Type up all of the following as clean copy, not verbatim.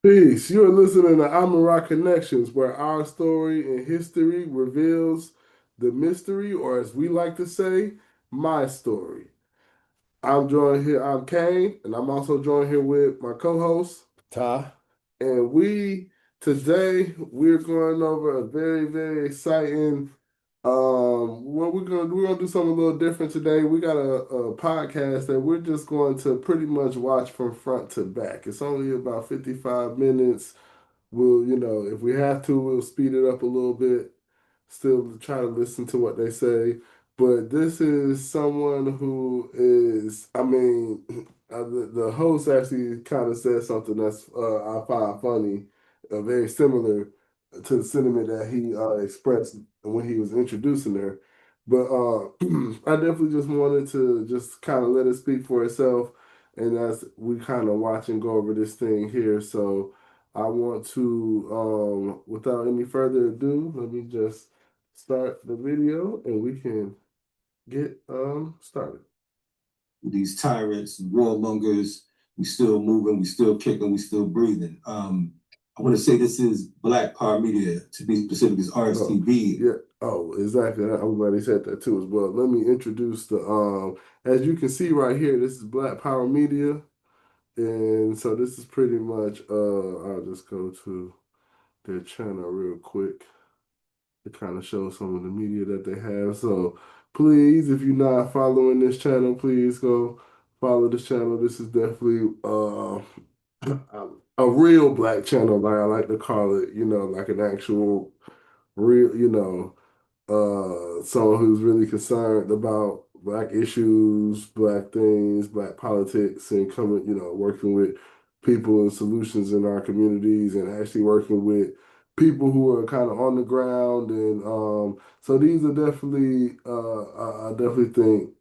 Peace. You are listening to Amara Connections, where our story and history reveals the mystery, or as we like to say, my story. I'm joined here, I'm Kane, and I'm also joined here with my co-host, Ta. and today we're going over a very, very exciting what we're gonna do something a little different today. We got a podcast that we're just going to pretty much watch from front to back. It's only about 55 minutes. We'll, if we have to, we'll speed it up a little bit, still try to listen to what they say. But this is someone who is, I mean, the host actually kind of said something that's I find funny, very similar to the sentiment that he expressed when he was introducing her. But I definitely just wanted to just kind of let it speak for itself. And as we kind of watch and go over this thing here. So, I want to, without any further ado, let me just start the video and we can get started. These tyrants, warmongers, we still moving, we still kicking, we still breathing. I want to say this is Black Power Media, to be specific, is Oh, RSTV. yeah. Oh, exactly. I'm glad he said that too as well. Let me introduce as you can see right here, this is Black Power Media. And so this is pretty much, I'll just go to their channel real quick to kind of show some of the media that they have. So please, if you're not following this channel, please go follow this channel. This is definitely a real black channel, like I like to call it, like an actual real, someone who's really concerned about black issues, black things, black politics, and coming, working with people and solutions in our communities, and actually working with people who are kind of on the ground. And so these are definitely, I definitely think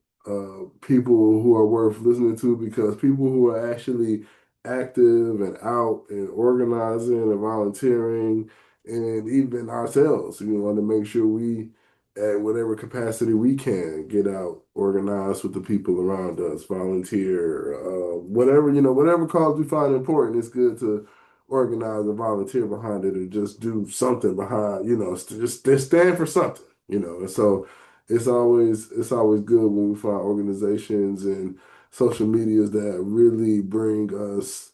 people who are worth listening to, because people who are actually active and out and organizing and volunteering, and even ourselves, want to make sure we, at whatever capacity we can, get out, organize with the people around us, volunteer, whatever, whatever cause we find important. It's good to organize and volunteer behind it, and just do something behind, just stand for something, And so it's always good when we find organizations and social medias that really bring us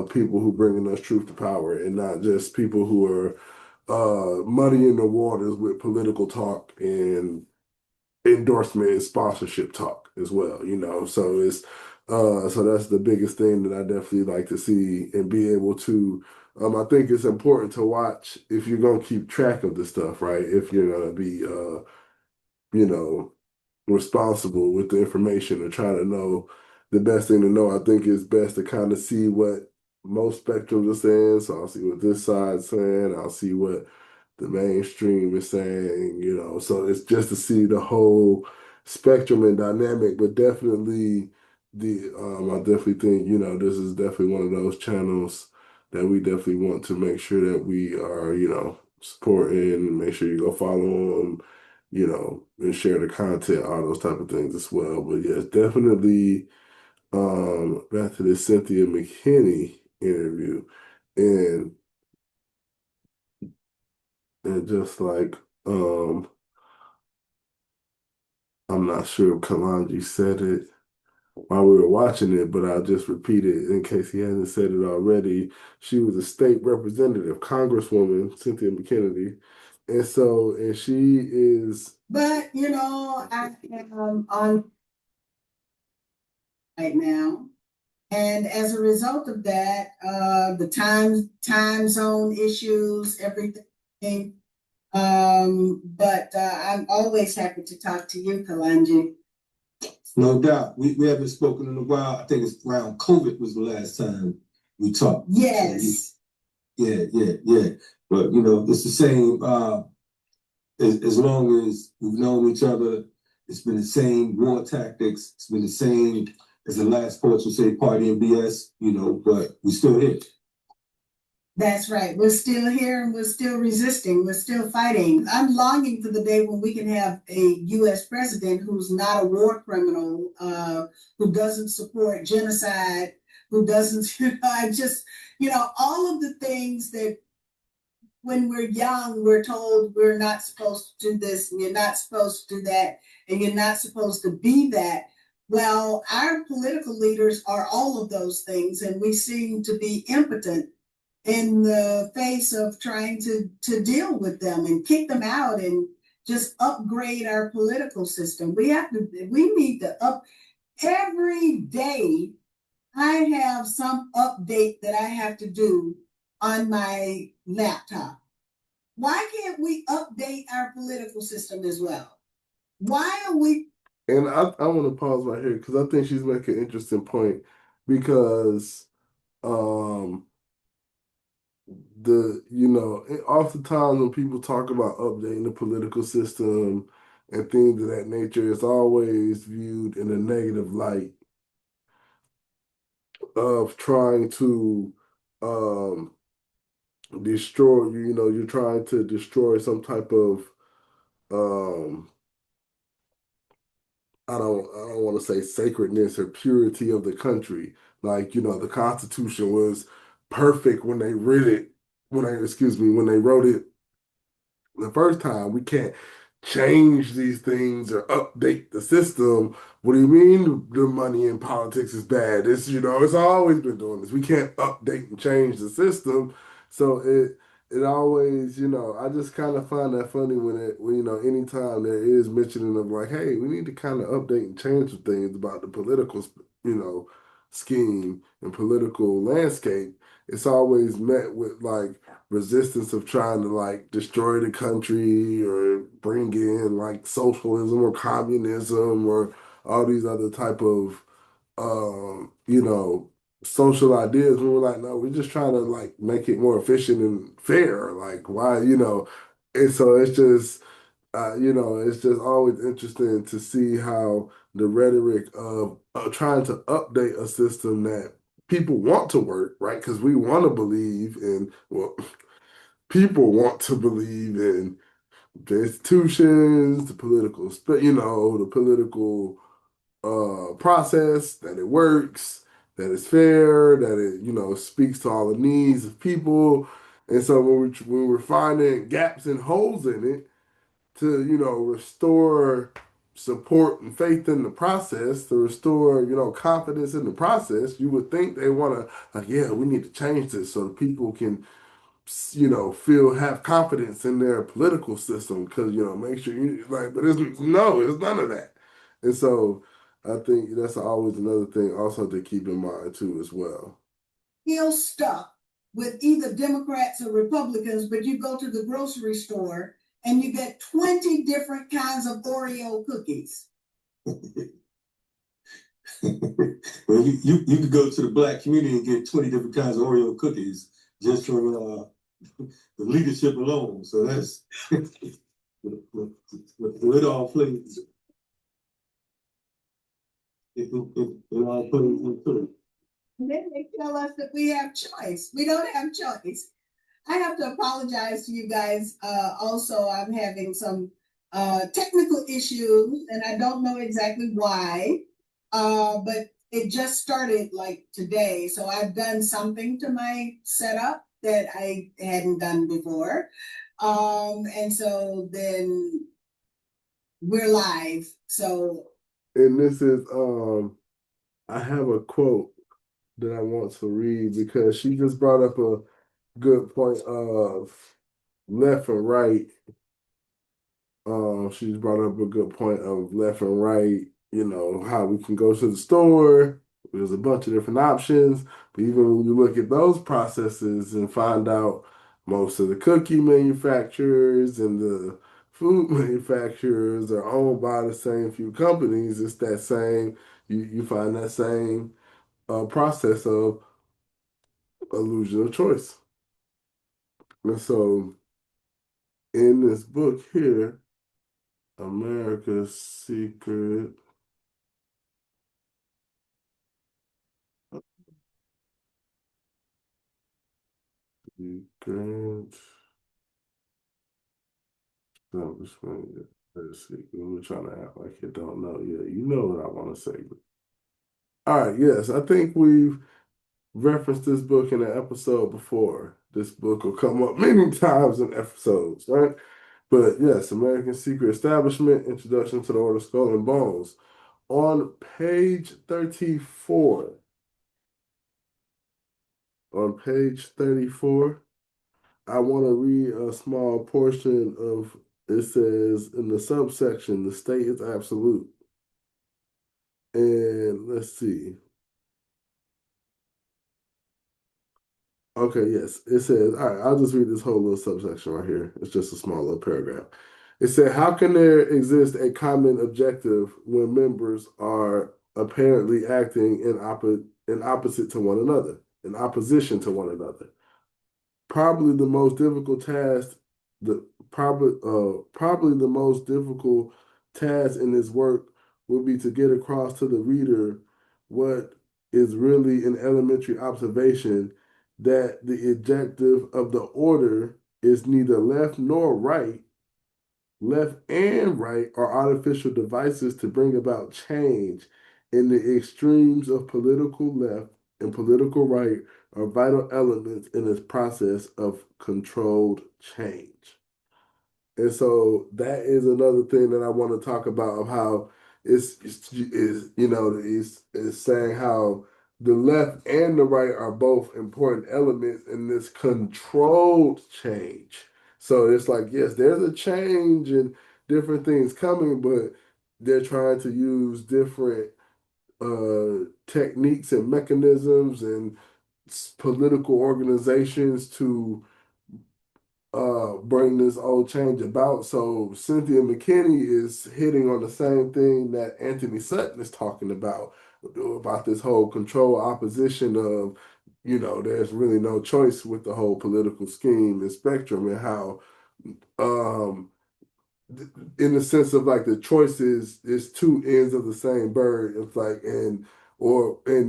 people who bringing us truth to power, and not just people who are muddying the waters with political talk and endorsement and sponsorship talk as well, So so that's the biggest thing that I definitely like to see and be able to. I think it's important to watch if you're gonna keep track of the stuff, right? If you're gonna be you know responsible with the information or trying to know the best thing to know. I think it's best to kind of see what most spectrums are saying. So I'll see what this side's saying. I'll see what the mainstream is saying, So it's just to see the whole spectrum and dynamic, but definitely I definitely think, this is definitely one of those channels that we definitely want to make sure that we are, supporting, and make sure you go follow them, and share the content, all those type of things as well. But yes, definitely back to this Cynthia Mckinney interview, and just like I'm not sure if Kalanji said it while we were watching it, but I'll just repeat it in case he hasn't said it already. She was a state representative, Congresswoman Cynthia McKinney. And she is. But, I am on right now. And as a result of that, the time zone issues, everything. But I'm always happy to talk to you, Kalanji. No doubt. We haven't spoken in a while. I think it's around COVID was the last time we talked. Yes. So yeah. But it's the same. As long as we've known each other, it's been the same war tactics. It's been the same as the last course would say, party and BS. But we're still here. That's right. We're still here and we're still resisting. We're still fighting. I'm longing for the day when we can have a U.S. president who's not a war criminal, who doesn't support genocide, who doesn't, I just, all of the things that when we're young, we're told we're not supposed to do this and you're not supposed to do that and you're not supposed to be that. Well, our political leaders are all of those things, and we seem to be impotent in the face of trying to deal with them and kick them out and just upgrade our political system. We need to up every day. I have some update that I have to do on my laptop. Why can't we update our political system as well? Why are we? And I want to pause right here because I think she's making an interesting point because um oftentimes when people talk about updating the political system and things of that nature, it's always viewed in a negative light of trying to um destroy, you're trying to destroy some type of um I don't want to say sacredness or purity of the country. Like, the Constitution was perfect when they read it, when they wrote it the first time. We can't change these things or update the system. What do you mean the money in politics is bad? It's always been doing this. We can't update and change the system. So it always, I just kind of find that funny when anytime there is mentioning of like, hey, we need to kind of update and change some things about the political, you know, scheme and political landscape. It's always met with like resistance of trying to like destroy the country or bring in like socialism or communism or all these other type of social ideas. We were like, no, we're just trying to like make it more efficient and fair. Like why, and so it's just always interesting to see how the rhetoric of trying to update a system that people want to work, right? Because we want to believe in, well, people want to believe in the institutions, the political process, that it works, that it's fair, that it, speaks to all the needs of people. And so when we're finding gaps and holes in it to, restore support and faith in the process, to restore, confidence in the process, you would think they want to, like, yeah, we need to change this so that people can have confidence in their political system because, make sure you like, but it's none of that. And so I think that's always another thing also to keep in mind too as well. Feel stuck with either Democrats or Republicans, but you go to the grocery store and you get 20 different kinds of Oreo cookies. Well, you could go to the black community and get 20 different kinds of Oreo cookies just from the leadership alone. So that's it all plays. It all plays into it. And then they tell us that we have choice. We don't have choice. I have to apologize to you guys. Also, I'm having some technical issues, and I don't know exactly why. But it just started like today, so I've done something to my setup that I hadn't done before, and so then we're live. So, And this is I have a quote that I want to read because she just brought up a good point of left and right. She's brought up a good point of left and right, how we can go to the store. There's a bunch of different options, but even when you look at those processes and find out most of the cookie manufacturers and the food manufacturers are owned by the same few companies, it's that same, you find that same process of illusion of choice. And so in this book here, America's Secret. Secret. Establishment. Let's see. We're trying to act like you don't know. Yeah, you know what I want to say. All right. Yes, I think we've referenced this book in an episode before. This book will come up many times in episodes, right? But yes, American Secret Establishment, Introduction to the Order of Skull and Bones. On page 34, on page 34, I want to read a small portion of it says in the subsection, the state is absolute. And let's see. Okay, yes. It says, all right, I'll just read this whole little subsection right here. It's just a small little paragraph. It said, how can there exist a common objective when members are apparently acting in opposite to one another, in opposition to one another? Probably the most difficult task, probably the most difficult task in this work would be to get across to the reader what is really an elementary observation that the objective of the order is neither left nor right. Left and right are artificial devices to bring about change, and the extremes of political left and political right are vital elements in this process of controlled change. And so that is another thing that I want to talk about of how it's saying how the left and the right are both important elements in this controlled change. So it's like, yes, there's a change and different things coming, but they're trying to use different techniques and mechanisms and political organizations to bring this old change about. So Cynthia McKinney is hitting on the same thing that Anthony Sutton is talking about this whole control opposition of, there's really no choice with the whole political scheme and spectrum and how um in the sense of like the choice is two ends of the same bird. It's like and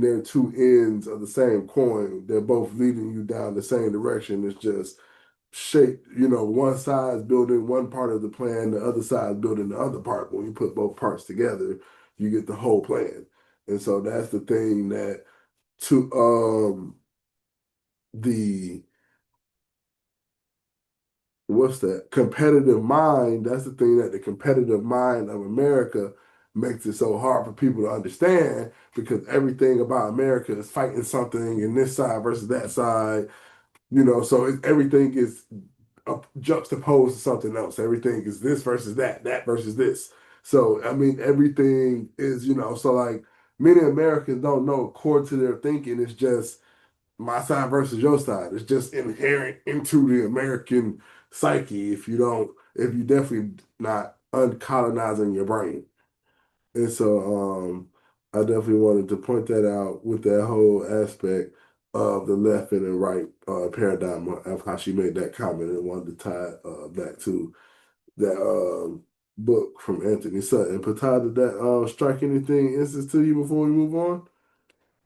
they're two ends of the same coin. They're both leading you down the same direction. It's just shape, one side is building one part of the plan, the other side is building the other part. When you put both parts together, you get the whole plan. And so that's the thing that to the what's that competitive mind, that's the thing that the competitive mind of America makes it so hard for people to understand because everything about America is fighting something in this side versus that side, so everything is juxtaposed to something else. Everything is this versus that, that versus this. So I mean, everything is, so like many Americans don't know core to their thinking. It's just my side versus your side. It's just inherent into the American psyche if you definitely not uncolonizing your brain. And so I definitely wanted to point that out with that whole aspect of the left and the right paradigm of how she made that comment and wanted to tie it back to that book from Anthony Sutton. But Todd, did that strike anything instance to you before we move on?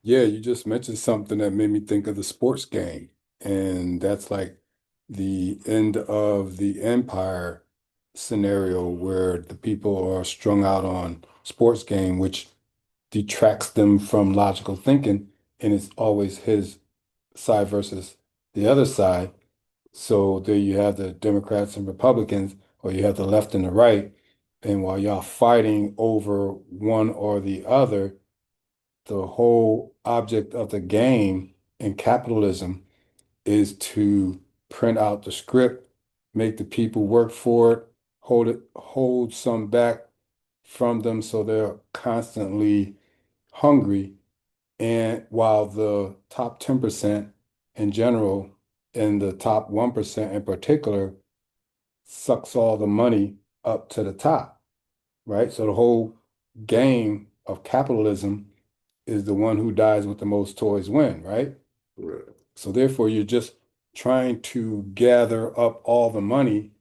Yeah, you just mentioned something that made me think of the sports game. And that's like the end of the empire scenario where the people are strung out on sports game, which detracts them from logical thinking. And it's always his side versus the other side. So there you have the Democrats and Republicans, or you have the left and the right. And while y'all fighting over one or the other, the whole object of the game in capitalism is to print out the script, make the people work for it, hold some back from them so they're constantly hungry. And while the top 10% in general and the top 1% in particular sucks all the money up to the top, right? So the whole game of capitalism is the one who dies with the most toys win, right? Right. So therefore, you're just trying to gather up all the money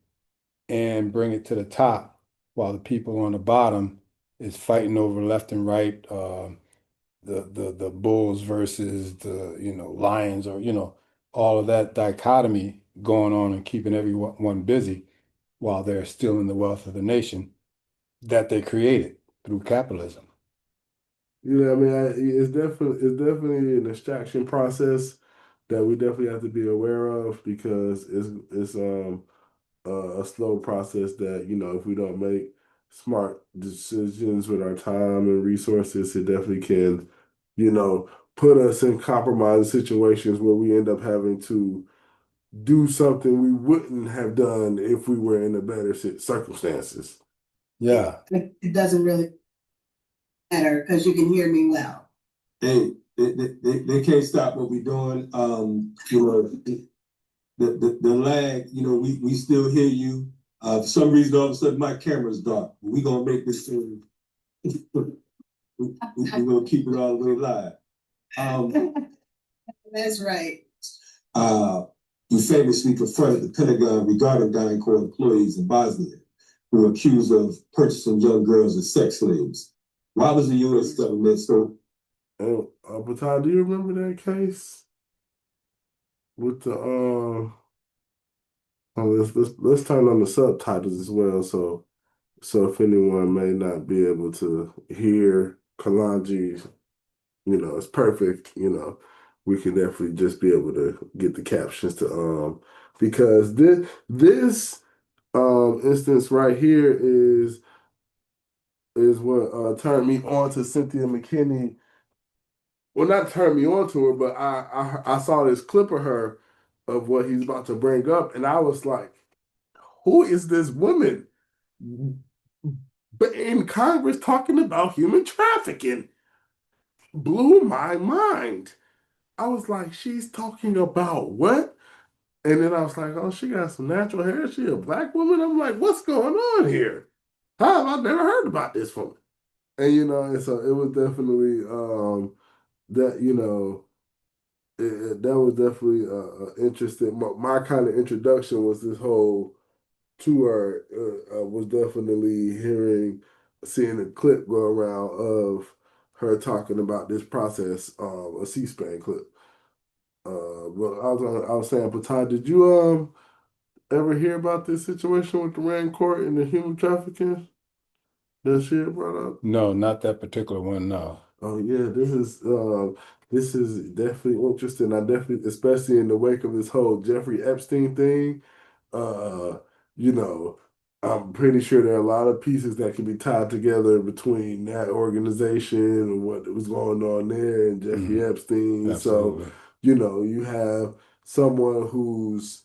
and bring it to the top, while the people on the bottom is fighting over left and right, the bulls versus the lions, or all of that dichotomy going on and keeping everyone busy while they're stealing the wealth of the nation that they created through capitalism. I mean, it's definitely an extraction process that we definitely have to be aware of because it's a slow process that, if we don't make smart decisions with our time and resources, it definitely can, you know, put us in compromising situations where we end up having to do something we wouldn't have done if we were in a better circumstances. Yeah. It doesn't really matter because you can hear me well. Hey, they can't stop what we're doing. The lag, we still hear you. For some reason, all of a sudden, my camera's dark. We're gonna make this thing. We're gonna keep it all the way live. That's right. You famously confronted the Pentagon regarding DynCorp employees in Bosnia who were accused of purchasing young girls as sex slaves. Why was the U.S. government so? But Todd, do you remember that case with the Oh, let's turn on the subtitles as well, so if anyone may not be able to hear Kalanji, it's perfect. We can definitely just be able to get the captions to because this instance right here is what turned me on to Cynthia McKinney. Well, not turned me on to her, but I saw this clip of her of what he's about to bring up, and I was like, who is this woman? But in Congress talking about human trafficking blew my mind. I was like, she's talking about what? And then I was like, oh, she got some natural hair. She a black woman. I'm like, what's going on here? How have I never heard about this woman? And so it was definitely that that was definitely interesting. My kind of introduction was this whole tour was definitely seeing a clip go around of her talking about this process, a C-SPAN clip. But I was saying, but Todd, did you ever hear about this situation with the Rand Court and the human trafficking that she had brought up? No, not that particular one, no. Oh yeah, this is definitely interesting. I definitely, especially in the wake of this whole Jeffrey Epstein thing. Uh, you know, I'm pretty sure there are a lot of pieces that can be tied together between that organization and what was going on there and Jeffrey Epstein. So, Absolutely. you have someone who's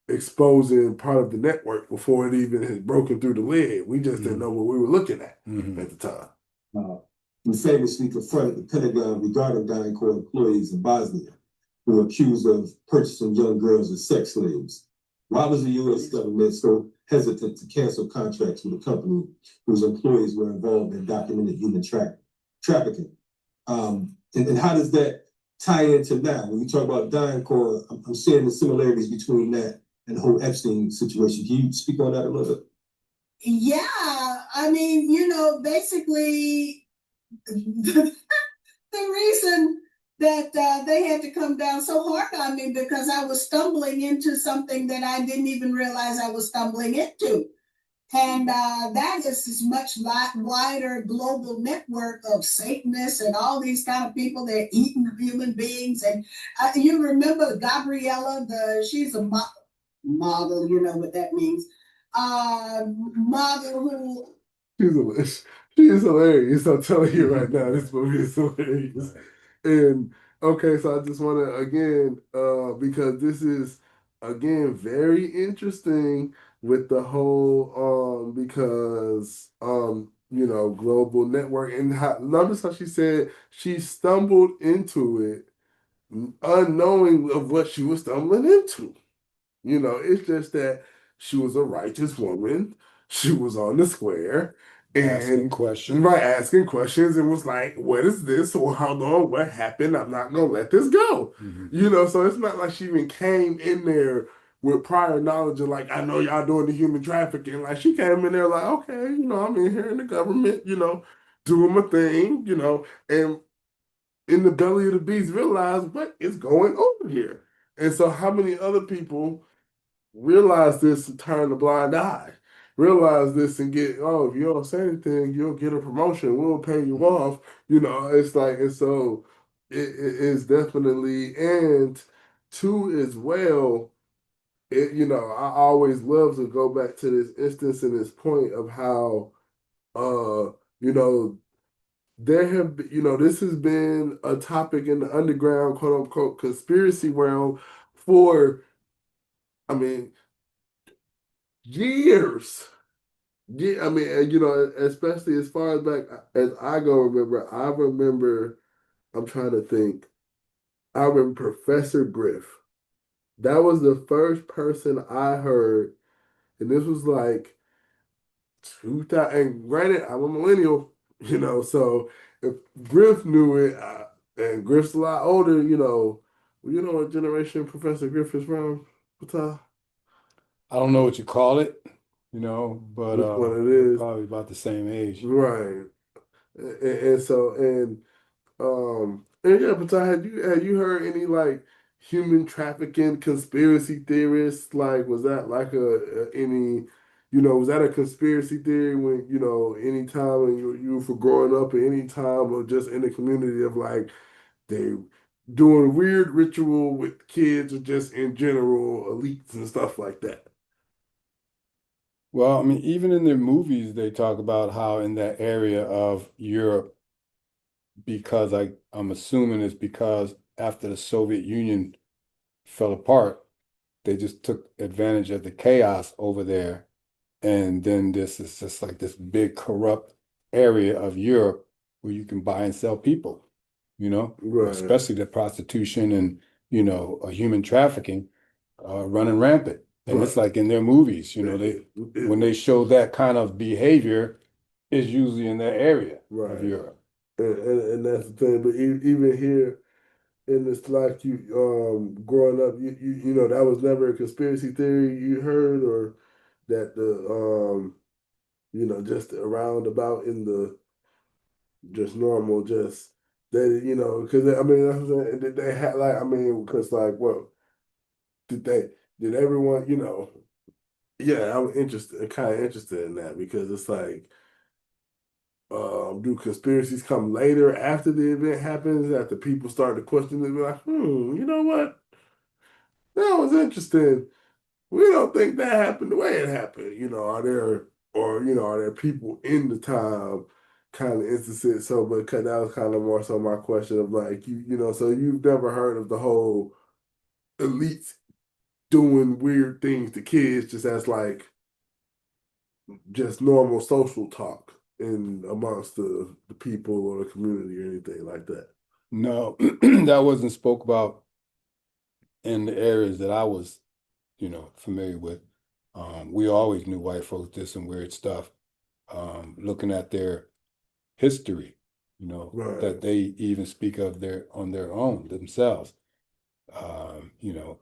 exposing part of the network before it even had broken through the lid. We just didn't know what we were looking at the time. We famously confronted the Pentagon regarding DynCorp employees in Bosnia who were accused of purchasing young girls as sex slaves. Why was the U.S. government so hesitant to cancel contracts with a company whose employees were involved in documented human trafficking? And how does that tie into now? When you talk about DynCorp, I'm seeing the similarities between that and the whole Epstein situation. Can you speak on that a little bit? Yeah, I mean, basically, the reason that they had to come down so hard on me because I was stumbling into something that I didn't even realize I was stumbling into. And that is this much wider global network of Satanists and all these kind of people that are eating human beings. And you remember Gabriella, she's a model, you know what that means. Model who She's hilarious. I'm telling you right now, this movie is hilarious. And okay, so I just want to again, because this is again very interesting with the whole because global network and notice how she said she stumbled into it unknowing of what she was stumbling into. It's just that she was a righteous woman. She was on the square Asking and questions. right asking questions and was like, what is this? Or how long? What happened? I'm not gonna let this go. So it's not like she even came in there with prior knowledge of like, I know y'all doing the human trafficking. Like she came in there like, okay, I'm in here in the government, doing my thing, and in the belly of the beast realize what is going on here. And so how many other people realize this and turn a blind eye, realize this and get, oh, if you don't say anything, you'll get a promotion. We'll pay you off. It's like, and so it is definitely, and two as well. I always love to go back to this instance and this point of how, uh, you know, there have been, this has been a topic in the underground, quote unquote, conspiracy realm for, I mean, years. Yeah, I mean, and, especially as far as back as I go, I'm trying to think, I remember Professor Griff. That was the first person I heard, and this was like 2000, and granted, I'm a millennial, so if Griff knew it, and Griff's a lot older, what generation Professor Griff is from? What time? I don't know what you call it, but Which one it we're is? probably about the same age. Right. And so, and yeah, but so had you heard any like human trafficking conspiracy theorists? Like, was that like was that a conspiracy theory when, any time when you for growing up at any time or just in the community of like they doing weird ritual with kids or just in general elites and stuff like that? Well, I mean, even in their movies, they talk about how in that area of Europe, because I'm assuming it's because after the Soviet Union fell apart, they just took advantage of the chaos over there. And then this is just like this big corrupt area of Europe where you can buy and sell people, Right, especially the prostitution and, human trafficking running rampant. And it's right. like in their movies, when It, they show that kind of behavior, it's usually in that area of right. Europe. And that's the thing. But even here in this like you growing up, that was never a conspiracy theory you heard or that just around about in the just normal just that because I mean that's what I'm saying. Did they had like I mean because like what did they did everyone yeah I'm interested kind of interested in that because it's like do conspiracies come later after the event happens, after people start to question it, be like, you know what? That was interesting. We don't think that happened the way it happened. Are there people in the time kind of instances? So, but that was kind of more so my question of like, so you've never heard of the whole elites doing weird things to kids just as like just normal social talk in amongst the people or the community or anything like that. No, that wasn't spoke about in the areas that I was, familiar with. We always knew white folks did some weird stuff. Looking at their history, that Right. they even speak of on their own themselves.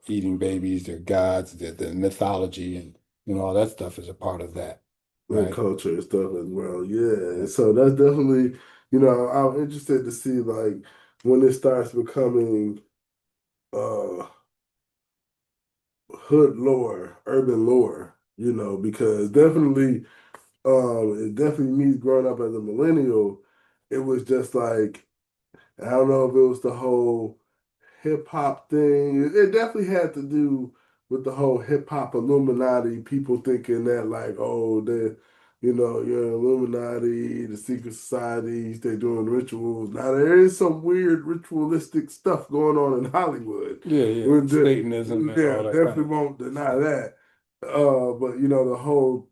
Eating babies, their gods, their mythology, and all that stuff is a part of that, And right? culture and stuff as well. Yeah. Yeah. And so that's definitely, I'm interested to see like when it starts becoming uh hood lore, urban lore, because definitely it definitely me growing up as a millennial, it was just like I don't know if it was the whole hip hop thing. It definitely had to do with the whole hip hop Illuminati, people thinking that like, oh, you're an Illuminati, the secret societies, they're doing rituals. Now there is some weird ritualistic stuff going on in Hollywood. Yeah, yeah. With Satanism and yeah, all that kind definitely of won't deny that. But the whole,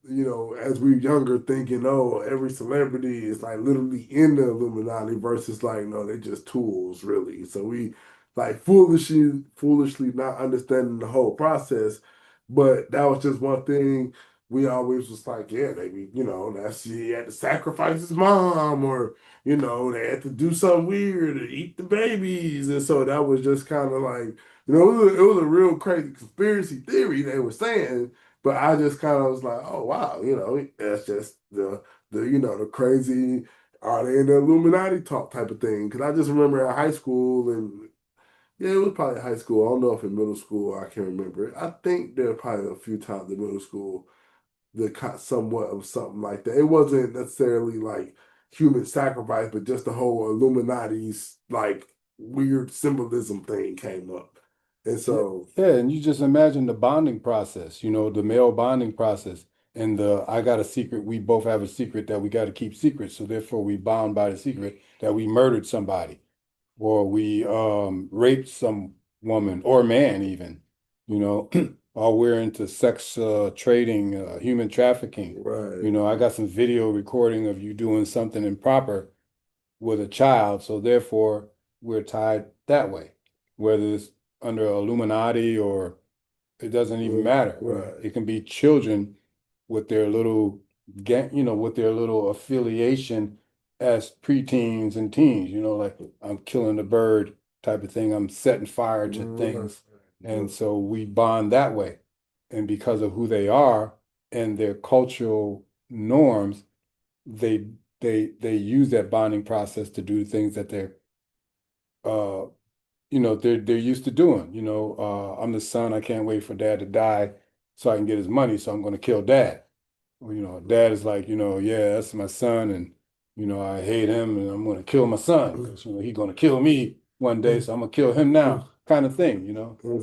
as we younger thinking, oh, every celebrity is like literally in the Illuminati versus like, no, they're just tools, really. So we like foolishly not understanding the whole process. But that was just one thing we always was like, yeah, maybe, that's he had to sacrifice his mom or, they had to do something weird or eat the babies. And so that was just kind of like, it was a real crazy conspiracy theory they were saying, but I just kind of was like, oh wow, that's just the crazy are they in the Illuminati talk type of thing. Because I just remember in high school and yeah, it was probably high school. I don't know if in middle school I can't remember. I think there were probably a few times in middle school somewhat of something like that. It wasn't necessarily like human sacrifice, but just the whole Illuminati's like weird symbolism thing came up. And so, Yeah, and you just imagine the bonding process, the male bonding process, and the I got a secret, we both have a secret that we got to keep secret, so therefore we bond by the secret that we murdered somebody, or we raped some woman or man even, you know, or we're into sex trading, human trafficking. right, I got some video recording of you doing something improper with a child, so therefore we're tied that way, whether it's under Illuminati or it doesn't even matter. right, It can be children with their little gang, with their little affiliation as preteens and teens, like I'm killing a bird type of thing. I'm setting fire to right. things. And so we bond that way. And because of who they are and their cultural norms, they they use that bonding process to do things that uh they're used to doing. I'm the son, I can't wait for dad to die so I can get his money, so I'm gonna kill dad. Well, dad is like, yeah, that's my son, and I hate him and I'm gonna kill my son because he's gonna kill me one day, so I'm gonna kill him now, kind of thing.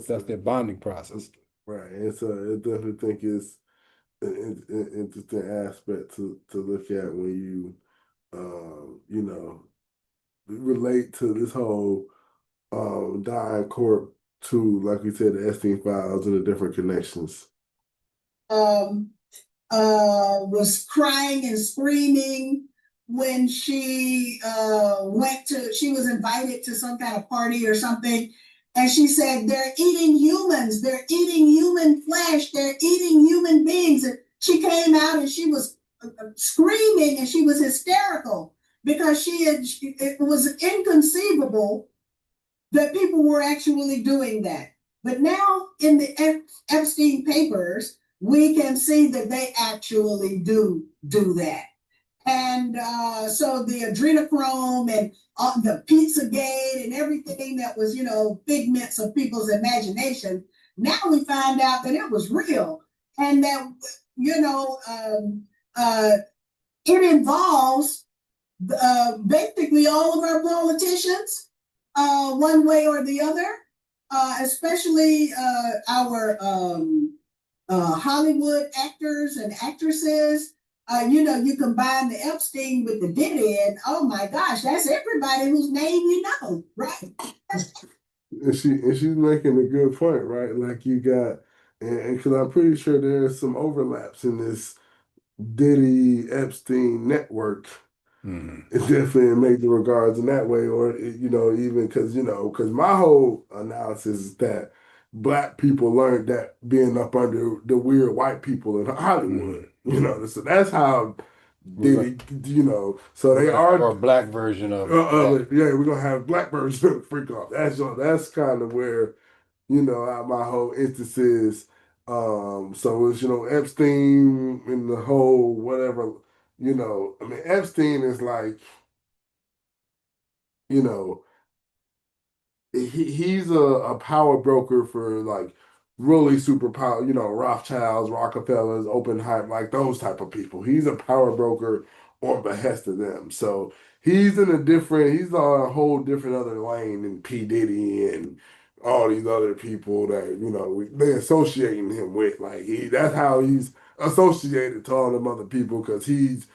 That's their bonding process. Right. And so I definitely think it's an interesting aspect to look at when you relate to this whole dying court to, like we said, the Epstein files and the different connections. Um, was crying and screaming when she was invited to some kind of party or something. And she said, they're eating humans, they're eating human flesh, they're eating human beings. And she came out and she was screaming and she was hysterical because it was inconceivable that people were actually doing that. But now in the Epstein papers, we can see that they actually do that. And so the adrenochrome and the Pizzagate and everything that was, figments of people's imagination, now we find out that it was real. And that, uh, it involves basically all of our politicians, one way or the other, especially our Hollywood actors and actresses. You combine the Epstein with the Diddy, and oh my gosh, that's everybody whose name you know, right? And she's making a good point, right? Like you got, and because I'm pretty sure there's some overlaps in this Diddy Epstein network. Mhm. It's definitely in major regards in that way, or even because my whole analysis is that black people learned that being up under the weird white people in Hollywood. So that's how We're Diddy, so they are or a black version of that. yeah, we're gonna have black version of the freak off. That's kind of where my whole instance is. So it's Epstein and the whole whatever. I mean Epstein is like you know he's a power broker for like really super power, Rothschilds, Rockefellers, Oppenheimer, like those type of people. He's a power broker on behest of them. So he's on a whole different other lane than P. Diddy and all these other people that, they associating him with. Like that's how he's associated to all them other people because he's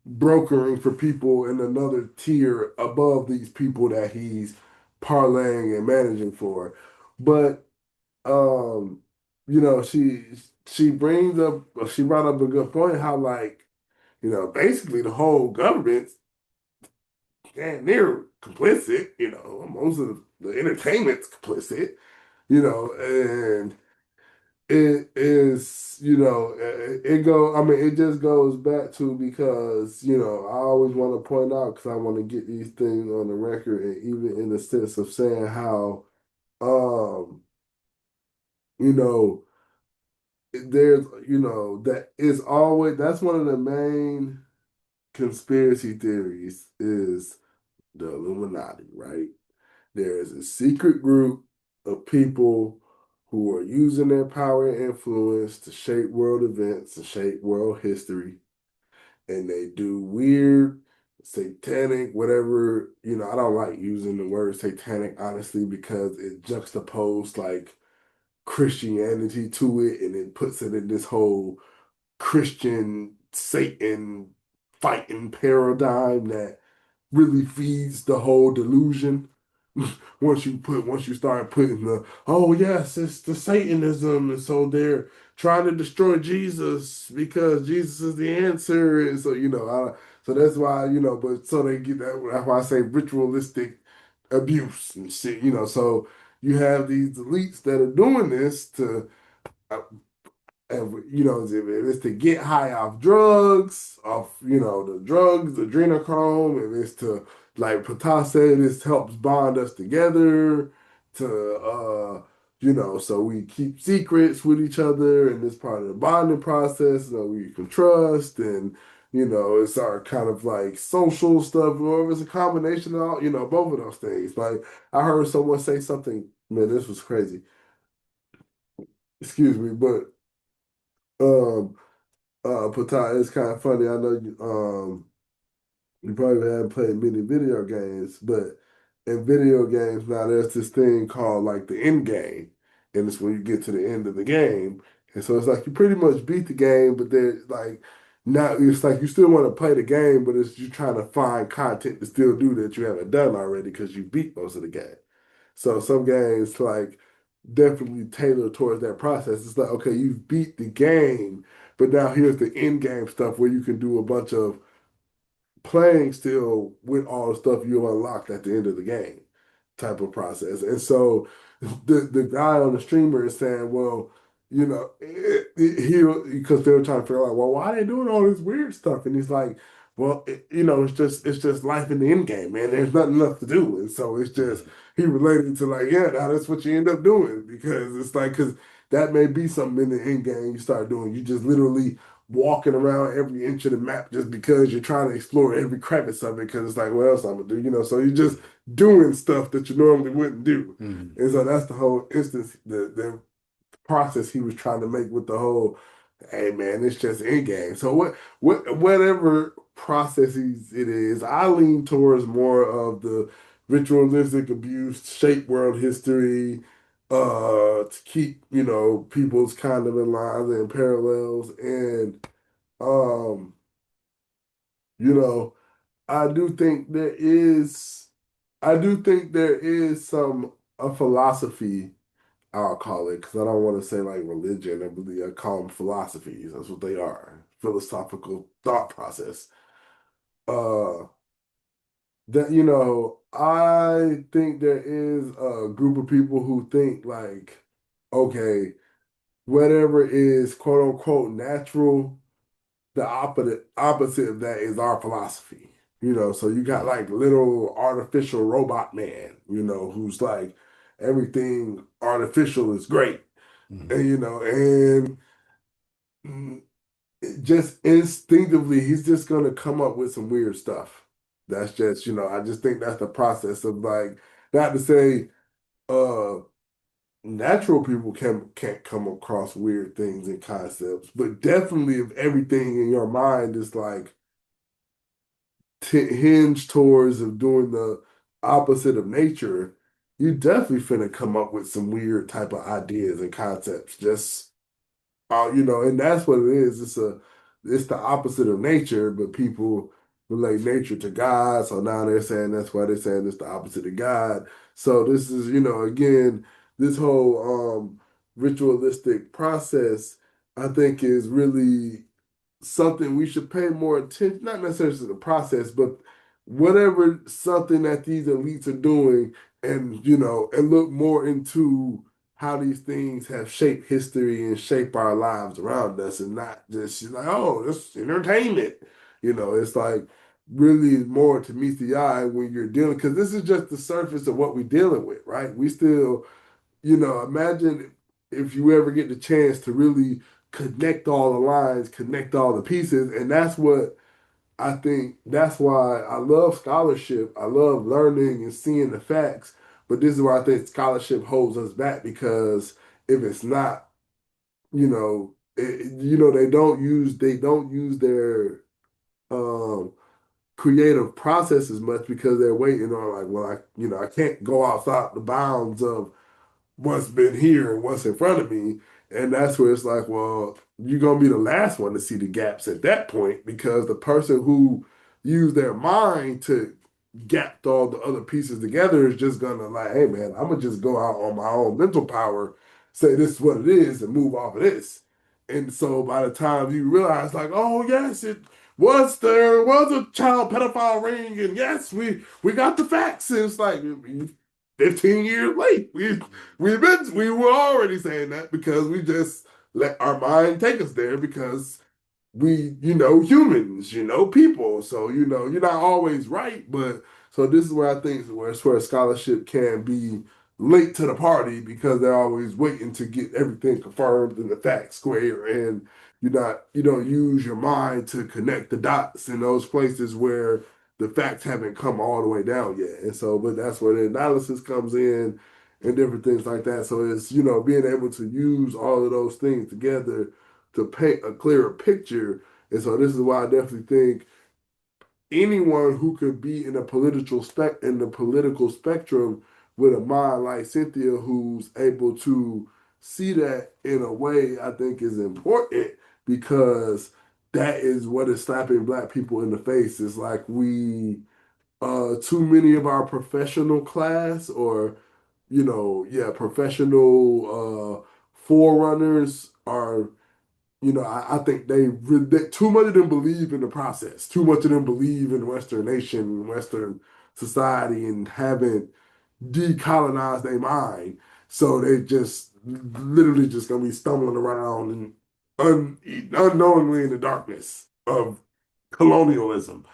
brokering for people in another tier above these people that he's parlaying and managing for. But um, she brought up a good point how like, basically the whole government's damn near complicit, most of the entertainment's complicit, and it is, I mean, it just goes back to because, I always want to point out because I want to get these things on the record and even in the sense of saying how, um, you know, there's, that is always, that's one of the main conspiracy theories is the Illuminati, right? There is a secret group of people who are using their power and influence to shape world events and shape world history. And they do weird, satanic, whatever, I don't like using the word satanic, honestly, because it juxtaposes like Christianity to it and it puts it in this whole Christian Satan fighting paradigm that really feeds the whole delusion. Once you start putting the, oh yes, it's the Satanism, and so they're trying to destroy Jesus because Jesus is the answer, and so so that's why but so they get that. That's why I say ritualistic abuse and shit. So you have these elites that are doing this to uh, and if it's to get high off drugs, off the drugs, adrenochrome, if it's to like Pata said, this helps bond us together to so we keep secrets with each other, and it's part of the bonding process, so we can trust, and it's our kind of like social stuff, or it's a combination of all, both of those things. Like I heard someone say something, man, this was crazy. Excuse me, but um Pata, it's kind of funny. I know you probably haven't played many video games, but in video games now there's this thing called like the end game, and it's when you get to the end of the game, and so it's like you pretty much beat the game, but then like now it's like you still want to play the game, but it's you trying to find content to still do that you haven't done already because you beat most of the game. So some games like definitely tailor towards that process. It's like, okay, you've beat the game, but now here's the end game stuff where you can do a bunch of playing still with all the stuff you unlocked at the end of the game type of process. And so the guy on the streamer is saying, well, he because they were trying to figure out, well, why are they doing all this weird stuff? And he's like, well, it's just life in the end game, man. There's nothing left to do. And so it's just he related to like, yeah, now that's what you end up doing because it's like because that may be something in the end game you start doing. You just literally walking around every inch of the map just because you're trying to explore every crevice of it because it's like, what else I'm gonna do? So you're just doing stuff that you normally wouldn't do. Mhm. And so that's the whole instance, the process he was trying to make with the whole, hey man, it's just in game. So whatever processes it is, I lean towards more of the ritualistic abuse, shape world history, to keep, people's kind of in lines and parallels. And um, you know, I do think there is some a philosophy, I'll call it, because I don't want to say like religion. I call them philosophies. That's what they are. Philosophical thought process. Uh, that I think there is a group of people who think like, okay, whatever is quote unquote natural, the opposite of that is our philosophy. So you got like little artificial robot man, who's like everything artificial is great. Mhm. And mm, just instinctively he's just gonna come up with some weird stuff. That's just, I just think that's the process of like, not to say uh natural people can't come across weird things and concepts, but definitely if everything in your mind is like hinge towards of doing the opposite of nature, you definitely finna come up with some weird type of ideas and concepts. Just and that's what it is. It's the opposite of nature, but people relate nature to God. So now they're saying that's why they're saying it's the opposite of God. So this is, again, this whole ritualistic process, I think is really something we should pay more attention, not necessarily to the process, but whatever something that these elites are doing, and and look more into how these things have shaped history and shape our lives around us, and not just like, oh, it's entertainment. It's like really more to meet the eye when you're dealing, because this is just the surface of what we're dealing with, right? We still, imagine if you ever get the chance to really connect all the lines, connect all the pieces. And that's what I think, that's why I love scholarship. I love learning and seeing the facts. But this is why I think scholarship holds us back because if it's not, they don't use their um creative process as much because they're waiting on like, well, I can't go outside the bounds of what's been here and what's in front of me. And that's where it's like, well, you're gonna be the last one to see the gaps at that point because the person who used their mind to gap all the other pieces together is just gonna like, hey man, I'm gonna just go out on my own mental power, say this is what it is, and move off of this. And so by the time you realize, like, oh yes, there was a child pedophile ring, and yes, we got the facts. And it's like 15 years late. We were already saying that because we just let our mind take us there because humans, people. So, you're not always right, but so this is where I think where scholarship can be late to the party because they're always waiting to get everything confirmed and the facts square and you don't use your mind to connect the dots in those places where the facts haven't come all the way down yet. And so, but that's where the analysis comes in and different things like that. So it's, being able to use all of those things together to paint a clearer picture. And so this is why I definitely think anyone who could be in the political spectrum with a mind like Cynthia, who's able to see that in a way, I think is important because that is what is slapping Black people in the face. It's like too many of our professional class or professional forerunners are I think too much of them believe in the process. Too much of them believe in Western nation, Western society, and haven't decolonized their mind. So they just literally just gonna be stumbling around and unknowingly in the darkness of colonialism.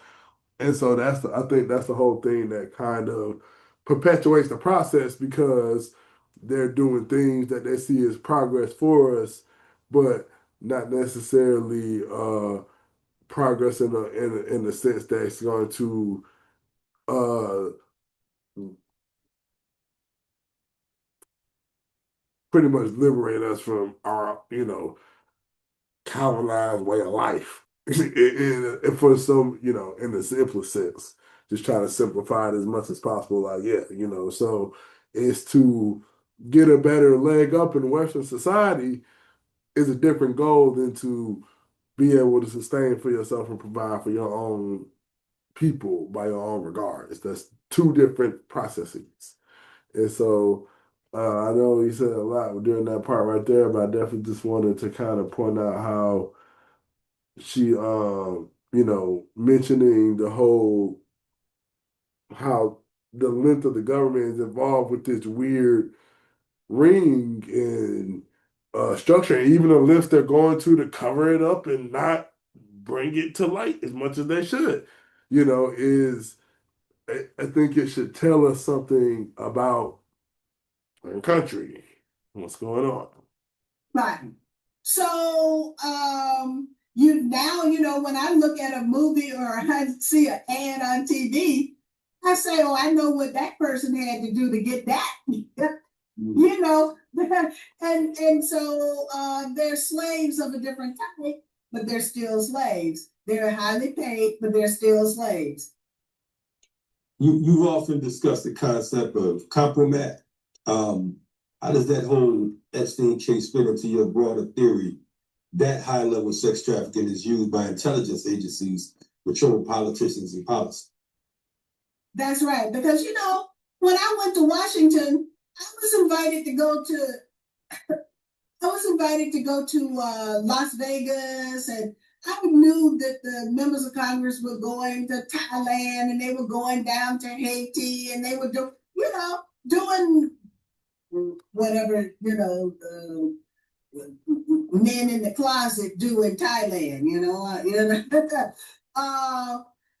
And so I think that's the whole thing that kind of perpetuates the process because they're doing things that they see as progress for us, but not necessarily progress in the sense that it's going to uh, pretty much liberate us from our colonized way of life. And for some, in the simplest sense, just trying to simplify it as much as possible. Like, yeah, so it's to get a better leg up in Western society is a different goal than to be able to sustain for yourself and provide for your own people by your own regards. That's two different processes. And so I know you said a lot during that part right there, but I definitely just wanted to kind of point out how she mentioning the whole how the length of the government is involved with this weird ring and structure, and even the lengths they're going to cover it up and not bring it to light as much as they should, is I think it should tell us something about our country, what's going on. Right. So, when I look at a movie or I see an ad on TV, I say, oh, I know what that person had to do to get that. you know, and so they're slaves of a different type, but they're still slaves. They're highly paid, but they're still slaves. You've often discussed the concept of compromat. How does that whole Epstein case fit into your broader theory that high-level sex trafficking is used by intelligence agencies to control politicians and policy? That's right, because when I went to Washington, I was invited to go to Las Vegas, and I knew that the members of Congress were going to Thailand, and they were going down to Haiti, and they were doing whatever men in the closet do in Thailand,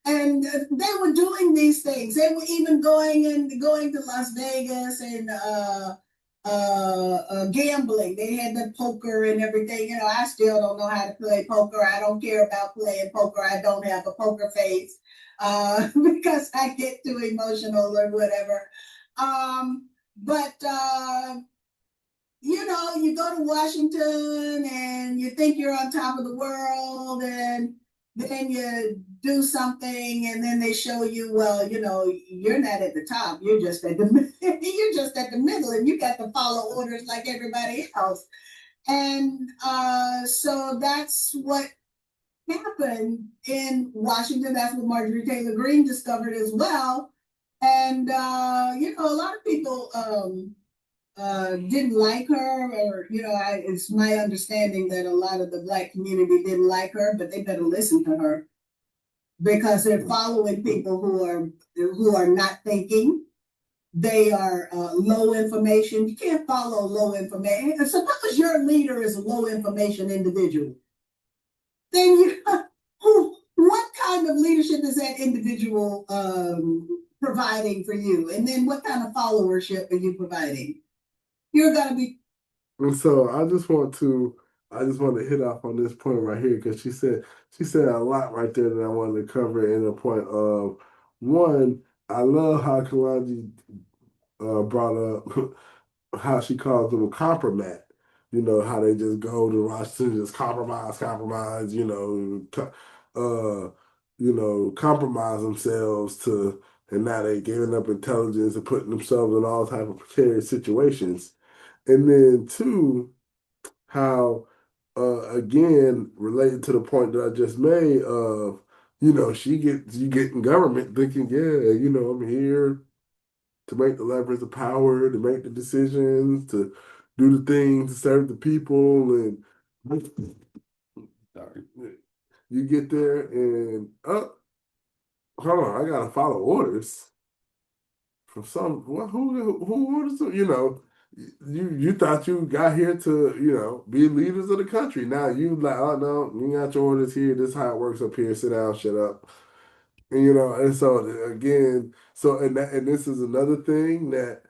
and they were doing these things. They were even going to Las Vegas and gambling. They had the poker and everything. I still don't know how to play poker. I don't care about playing poker. I don't have a poker face because I get too emotional or whatever. But you go to Washington and you think you're on top of the world, and then you do something, and then they show you, well, you're not at the top. You're just at the you're just at the middle, and you got to follow orders like everybody else. And so that's what happened in Washington. That's what Marjorie Taylor Greene discovered as well. And a lot of people didn't like her, or it's my understanding that a lot of the Black community didn't like her, but they better listen to her because they're following people who are not thinking. They are low information. You can't follow low information. Suppose your leader is a low information individual, then what kind of leadership is that individual providing for you? And then what kind of followership are you providing? You're going to be. And so I just want to hit off on this point right here because she said a lot right there that I wanted to cover in a point of one. I love how Kalonji brought up how she calls them a compromat. How they just go to Washington, just compromise. Compromise themselves and now they giving up intelligence and putting themselves in all type of precarious situations. And then two, how again related to the point that I just made of you get in government thinking, yeah, I'm here to make the levers of power, to make the decisions, to do the things to serve the people, and sorry, you get there and hold on, I gotta follow orders from who orders them? You thought you got here to be leaders of the country. Now you like, oh no, you got your orders here. This is how it works up here. Sit down, shut up. And so again, and this is another thing that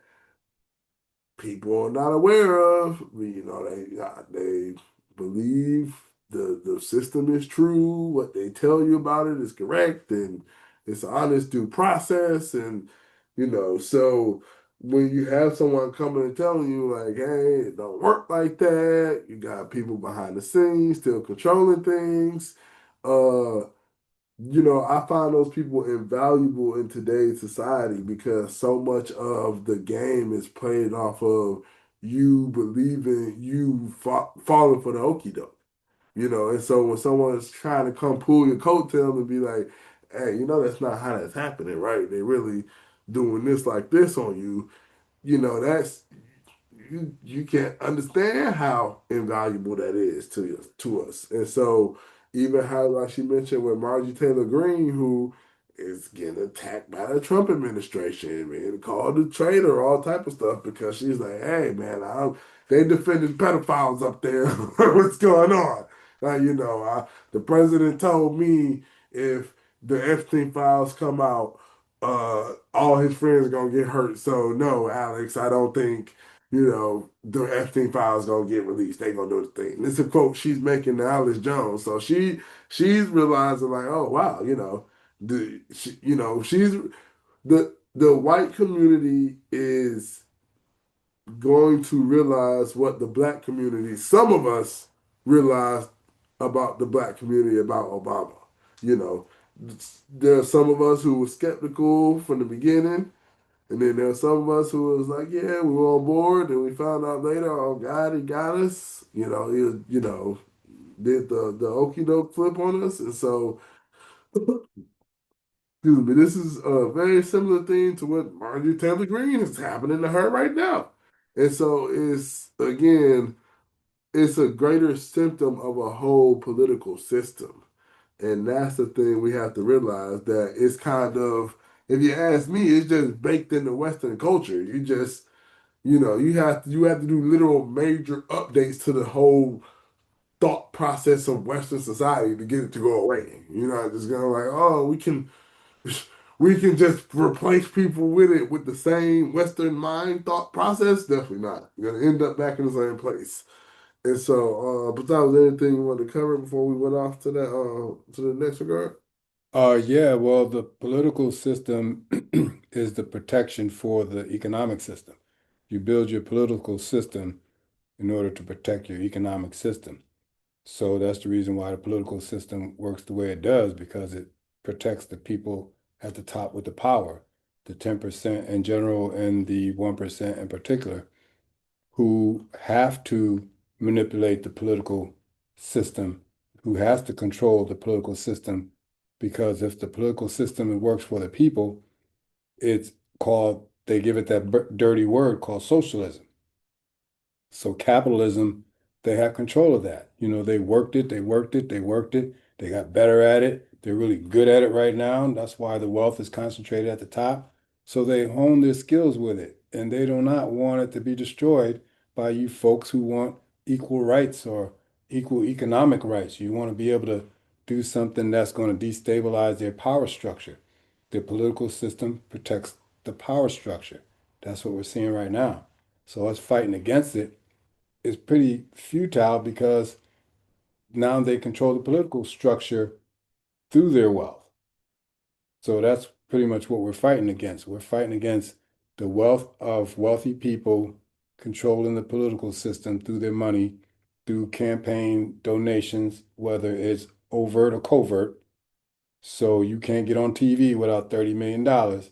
people are not aware of. They believe the system is true. What they tell you about it is correct, and it's an honest due process. And so when you have someone coming and telling you like, "Hey, it don't work like that," you got people behind the scenes still controlling things. Uh, I find those people invaluable in today's society because so much of the game is played off of you believing falling for the okie doke, And so when someone's trying to come pull your coattail and be like, hey, that's not how that's happening, right? They really doing this like this on you, that's you can't understand how invaluable that is to us. And so even how like she mentioned with Marjorie Taylor Greene, who is getting attacked by the Trump administration, man, called a traitor, all type of stuff because she's like, hey man, they defended pedophiles up there. What's going on? The president told me if the Epstein files come out, all his friends are gonna get hurt. So no, Alex, I don't think the Epstein files gonna get released. They gonna do the thing. This is a quote she's making to Alice Jones. So she's realizing like, oh wow, she's the white community is going to realize what the black community, some of us realized about the black community about Obama. You know, there are some of us who were skeptical from the beginning. And then there's some of us who was like, yeah, we were on board. And we found out later, oh God, he got us. Did the okie doke flip on us. And so, excuse me, this is a very similar thing to what Marjorie Taylor Greene is happening to her right now. And so it's a greater symptom of a whole political system. And that's the thing we have to realize that it's kind of, if you ask me, it's just baked into Western culture. You have to do literal major updates to the whole thought process of Western society to get it to go away. You're not just gonna like, oh, we can just replace people with it with the same Western mind thought process. Definitely not. You're gonna end up back in the same place. And so, but that was anything you wanted to cover before we went off to that to the next regard. Yeah, well, the political system is the protection for the economic system. You build your political system in order to protect your economic system. So that's the reason why the political system works the way it does, because it protects the people at the top with the power, the 10% in general and the 1% in particular, who have to manipulate the political system, who has to control the political system, because if the political system works for the people, it's called, they give it that dirty word called socialism. So capitalism, they have control of that. You know, they worked it, they worked it, they worked it. They got better at it. They're really good at it right now. That's why the wealth is concentrated at the top. So they hone their skills with it, and they do not want it to be destroyed by you folks who want equal rights or equal economic rights. You want to be able to do something that's going to destabilize their power structure. The political system protects the power structure. That's what we're seeing right now. So us fighting against it is pretty futile, because now they control the political structure through their wealth. So that's pretty much what we're fighting against. We're fighting against the wealth of wealthy people controlling the political system through their money, through campaign donations, whether it's overt or covert. So you can't get on TV without $30 million.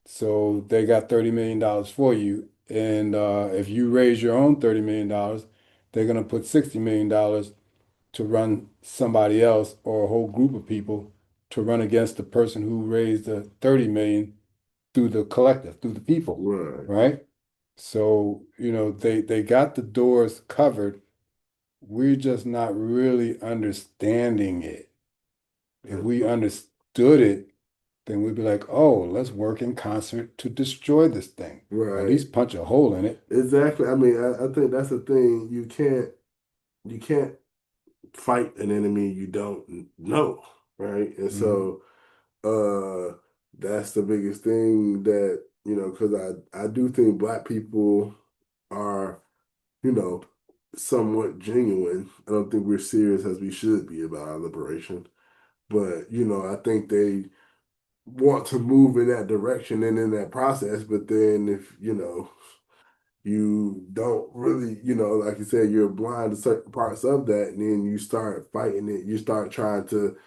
So they got $30 million for you. And if you raise your own $30 million, they're going to put $60 million to run somebody else or a whole group of people to run against the person who raised the 30 million through the collective, through the people, Right. right? So, you know, they got the doors covered. We're just not really understanding it. If we understood it, then we'd be like, oh, let's work in concert to destroy this thing. Or at Right. least punch a hole in it. Exactly. I mean, I think that's the thing. You can't fight an enemy you don't know, right? And Mhm. so that's the biggest thing that, because I do think Black people are, you know, somewhat genuine. I don't think we're serious as we should be about our liberation. But, I think they want to move in that direction and in that process. But then if, you don't really, like you said, you're blind to certain parts of that, and then you start fighting it, you start trying to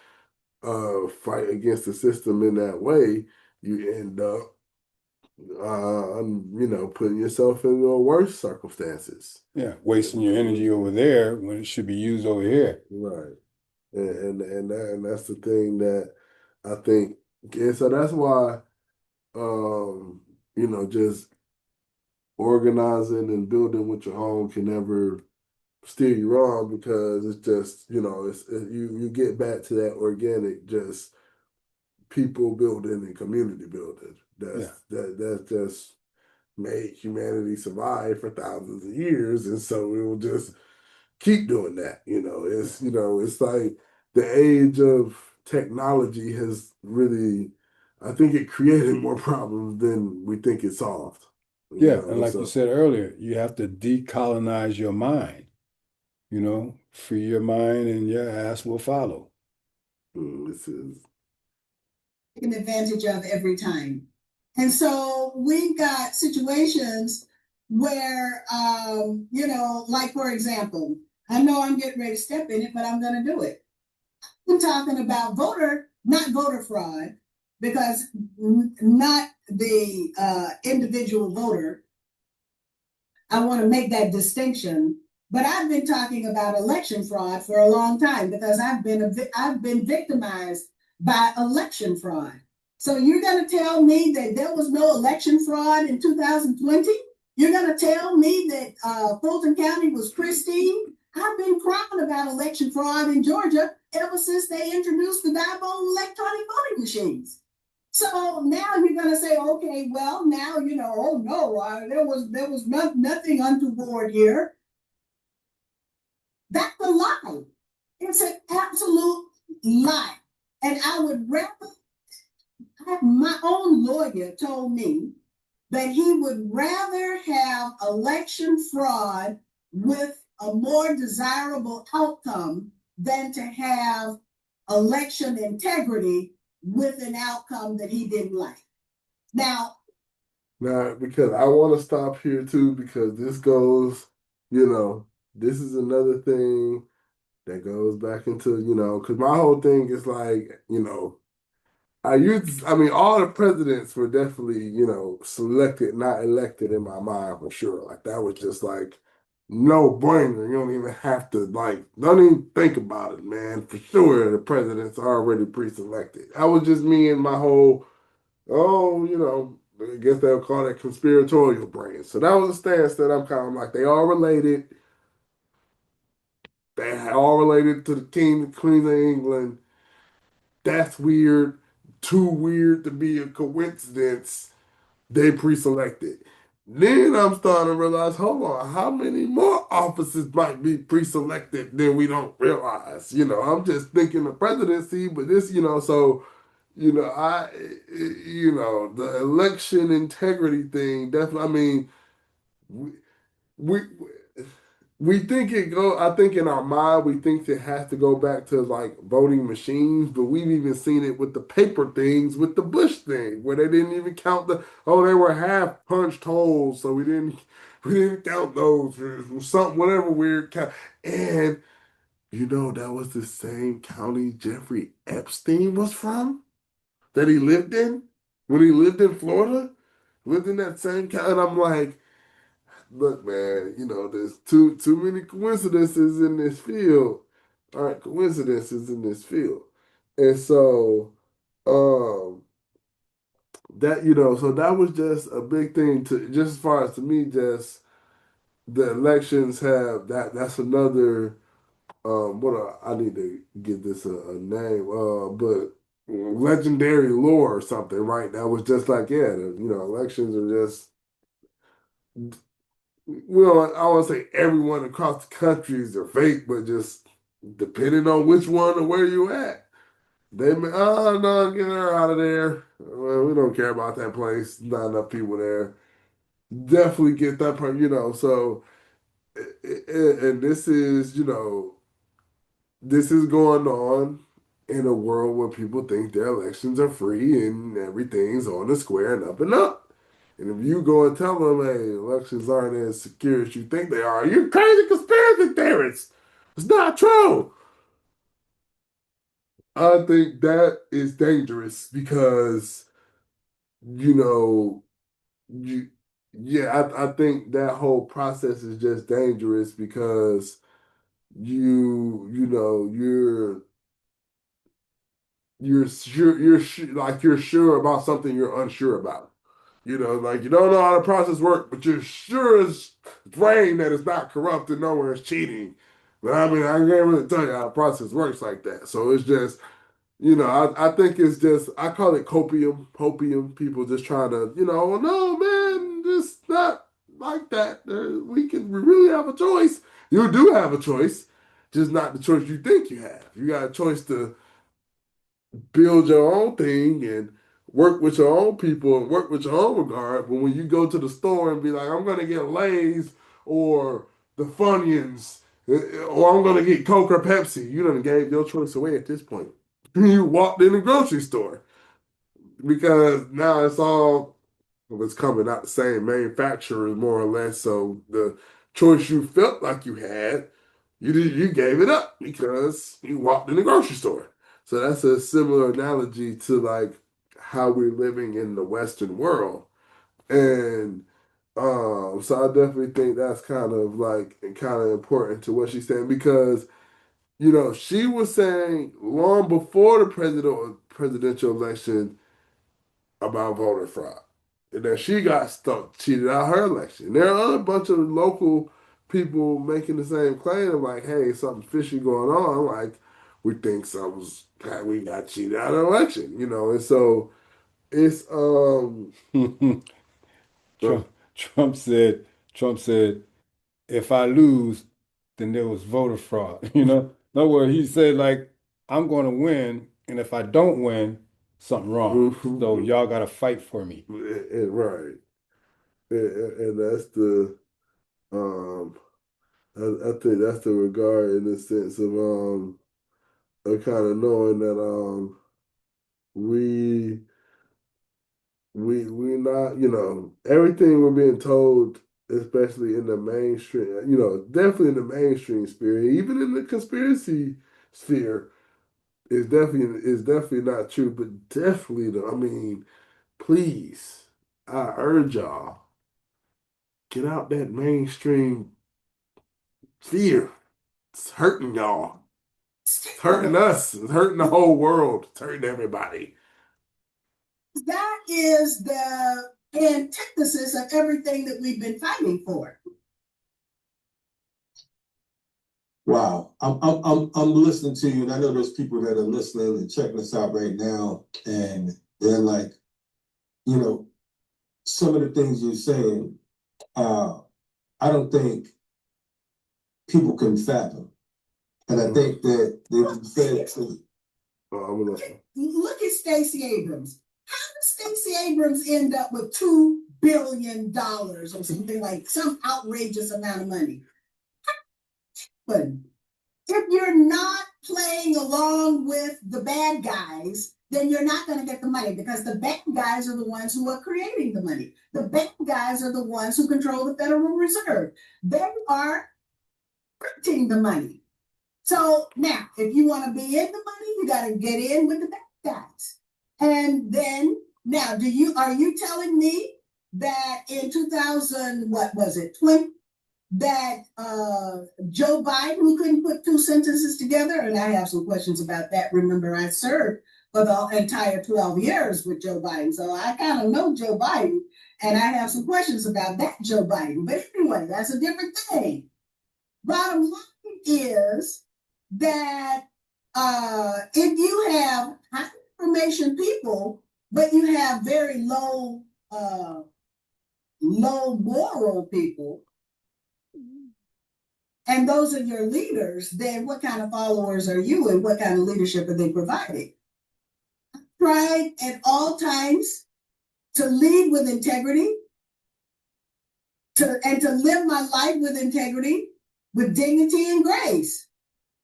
fight against the system in that way, you end up, putting yourself in worse circumstances. Yeah, wasting your energy over there when it should be used over here. Right. And that's the thing that I think, and so that's why, just organizing and building with your own can never steer you wrong, because it's just, you get back to that organic, just people building and community building. Yeah. That's just made humanity survive for thousands of years, and so it will just keep doing that. It's like the age of technology has really, I think it created more problems than we think it solved. Yeah, and like you So said earlier, you have to decolonize your mind, free your mind and your ass will follow. this is Taken advantage of every time. And so we've got situations where, like for example, I know I'm getting ready to step in it, but I'm going to do it. I'm talking about not voter fraud, because not the individual voter. I want to make that distinction. But I've been talking about election fraud for a long time, because I've been victimized by election fraud. So you're going to tell me that there was no election fraud in 2020? You're going to tell me that Fulton County was pristine? I've been crying about election fraud in Georgia ever since they introduced the Diebold electronic voting machines. So now you're going to say, okay, well, now, oh no, there was nothing untoward here. That's a lie. It's an absolute lie. And I would rather have, my own lawyer told me that he would rather have election fraud with a more desirable outcome than to have election integrity with an outcome that he didn't like. Now, because I want to stop here too, because this goes you know, this is another thing that goes back into, because my whole thing is like, I mean, all the presidents were definitely, selected, not elected in my mind for sure. Like that was just like no brainer. You don't even have to like, don't even think about it, man. For sure, the presidents are already pre-selected. That was just me and my whole, oh, I guess they'll call that conspiratorial brain. So that was a stance that I'm kind of like, they are related. They all related to the king, the queen of England. That's weird. Too weird to be a coincidence. They pre-selected. Then I'm starting to realize, hold on, how many more offices might be pre-selected than we don't realize? I'm just thinking the presidency, but this, so the election integrity thing. Definitely, I mean, we, we we think it go. I think in our mind we think it has to go back to like voting machines, but we've even seen it with the paper things, with the Bush thing, where they didn't even count the. Oh, they were half punched holes, so we didn't count those or something, whatever weird count. And that was the same county Jeffrey Epstein was from, that he lived in when he lived in Florida, lived in that same county. And I'm like, look, man, there's too many coincidences in this field. All right, coincidences in this field. And so um so that was just a big thing to just as far as to me, just the elections have that's another I need to give this a name, but legendary lore or something, right? That was just like, yeah, elections are just, well, I want to say everyone across the countries are fake, but just depending on which one or where you at, they may, oh no, get her out of there. Well, we don't care about that place. Not enough people there. Definitely get that part, So, and this is going on in a world where people think their elections are free and everything's on the square and up and up. And if you go and tell them, hey, elections aren't as secure as you think they are, you're crazy conspiracy theorists. It's not true. I think that is dangerous because, you know, you, yeah, I think that whole process is just dangerous because you're sure about something you're unsure about. Like you don't know how the process works, but you're sure as rain that it's not corrupt and nowhere is cheating. But I mean, I can't really tell you how the process works like that. So it's just, I think it's just, I call it copium. People just trying to, no, man, it's not like that. We really have a choice. You do have a choice, just not the choice you think you have. You got a choice to build your own thing and work with your own people and work with your own regard. But when you go to the store and be like, I'm gonna get Lay's or the Funyuns, or I'm gonna get Coke or Pepsi, you done gave your choice away at this point. You walked in the grocery store because now it's coming out the same manufacturers more or less. So the choice you felt like you had, you gave it up because you walked in the grocery store. So that's a similar analogy to like how we're living in the Western world. And so I definitely think that's kind of important to what she's saying because she was saying long before the presidential election about voter fraud. And then she got stuck, cheated out her election. There are a bunch of local people making the same claim of like, hey, something fishy going on. Like, we think we got cheated out of the election. And so it's uh, Trump said, Trump said, if I lose, then there was voter fraud. In other words, he said like, I'm going to win, and if I don't win, something wrong. So y'all got to fight for me. right. And that's um I think that's the regard in the sense of kind of knowing that we not everything we're being told. especially in the mainstream, definitely in the mainstream sphere, even in the conspiracy sphere, is definitely not true, but definitely though, I mean, please, I urge y'all, get out that mainstream sphere. It's hurting y'all. It's hurting us. It's hurting the whole world. It's hurting everybody. That is the antithesis of everything that we've been fighting for. Wow, I'm listening to you, and I know there's people that are listening and checking us out right now, and they're like, some of the things you're saying, I don't think people can fathom, and I think that they've said to. Look at Stacey Abrams. How did Stacey Abrams end up with $2 billion or something like some outrageous amount of money? But if you're not playing along with the bad guys, then you're not going to get the money because the bad guys are the ones who are creating the money. The bad guys are the ones who control the Federal Reserve. They are printing the money. So now, if you want to be in the money, you got to get in with the bad guys. And then now, are you telling me that in 2000, what was it, 20, that Joe Biden, who couldn't put two sentences together, and I have some questions about that. Remember, I served for the entire 12 years with Joe Biden, so I kind of know Joe Biden, and I have some questions about that Joe Biden. But anyway, that's a different thing. Bottom line is that if you have high information people, but you have very low moral people, and those are your leaders, then what kind of followers are you and what kind of leadership are they providing? I tried at all times to lead with integrity, and to live my life with integrity, with dignity and grace.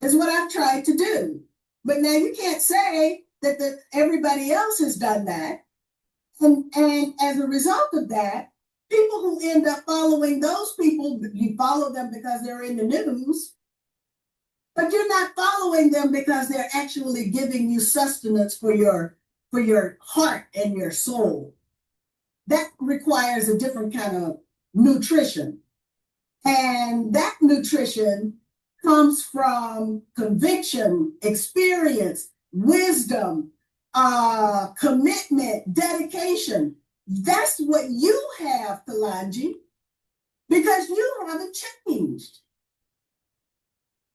Is what I've tried to do. But now you can't say that everybody else has done that. And as a result of that, people who end up following those people, you follow them because they're in the news, but you're not following them because they're actually giving you sustenance for your heart and your soul. That requires a different kind of nutrition. And that nutrition comes from conviction, experience, wisdom, commitment, dedication. That's what you have, Kalanji, because you haven't changed.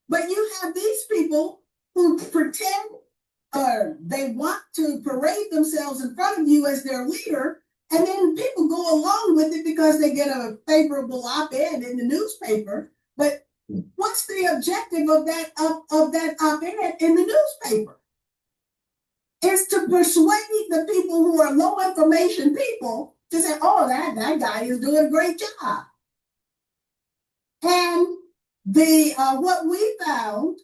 But you have these people who pretend or they want to parade themselves in front of you as their leader, and then people go along with it because they get a favorable op-ed in the newspaper. But what's the objective of that op-ed in the newspaper? Is to persuade the people who are low information people to say, oh, that guy is doing a great job. And what we found,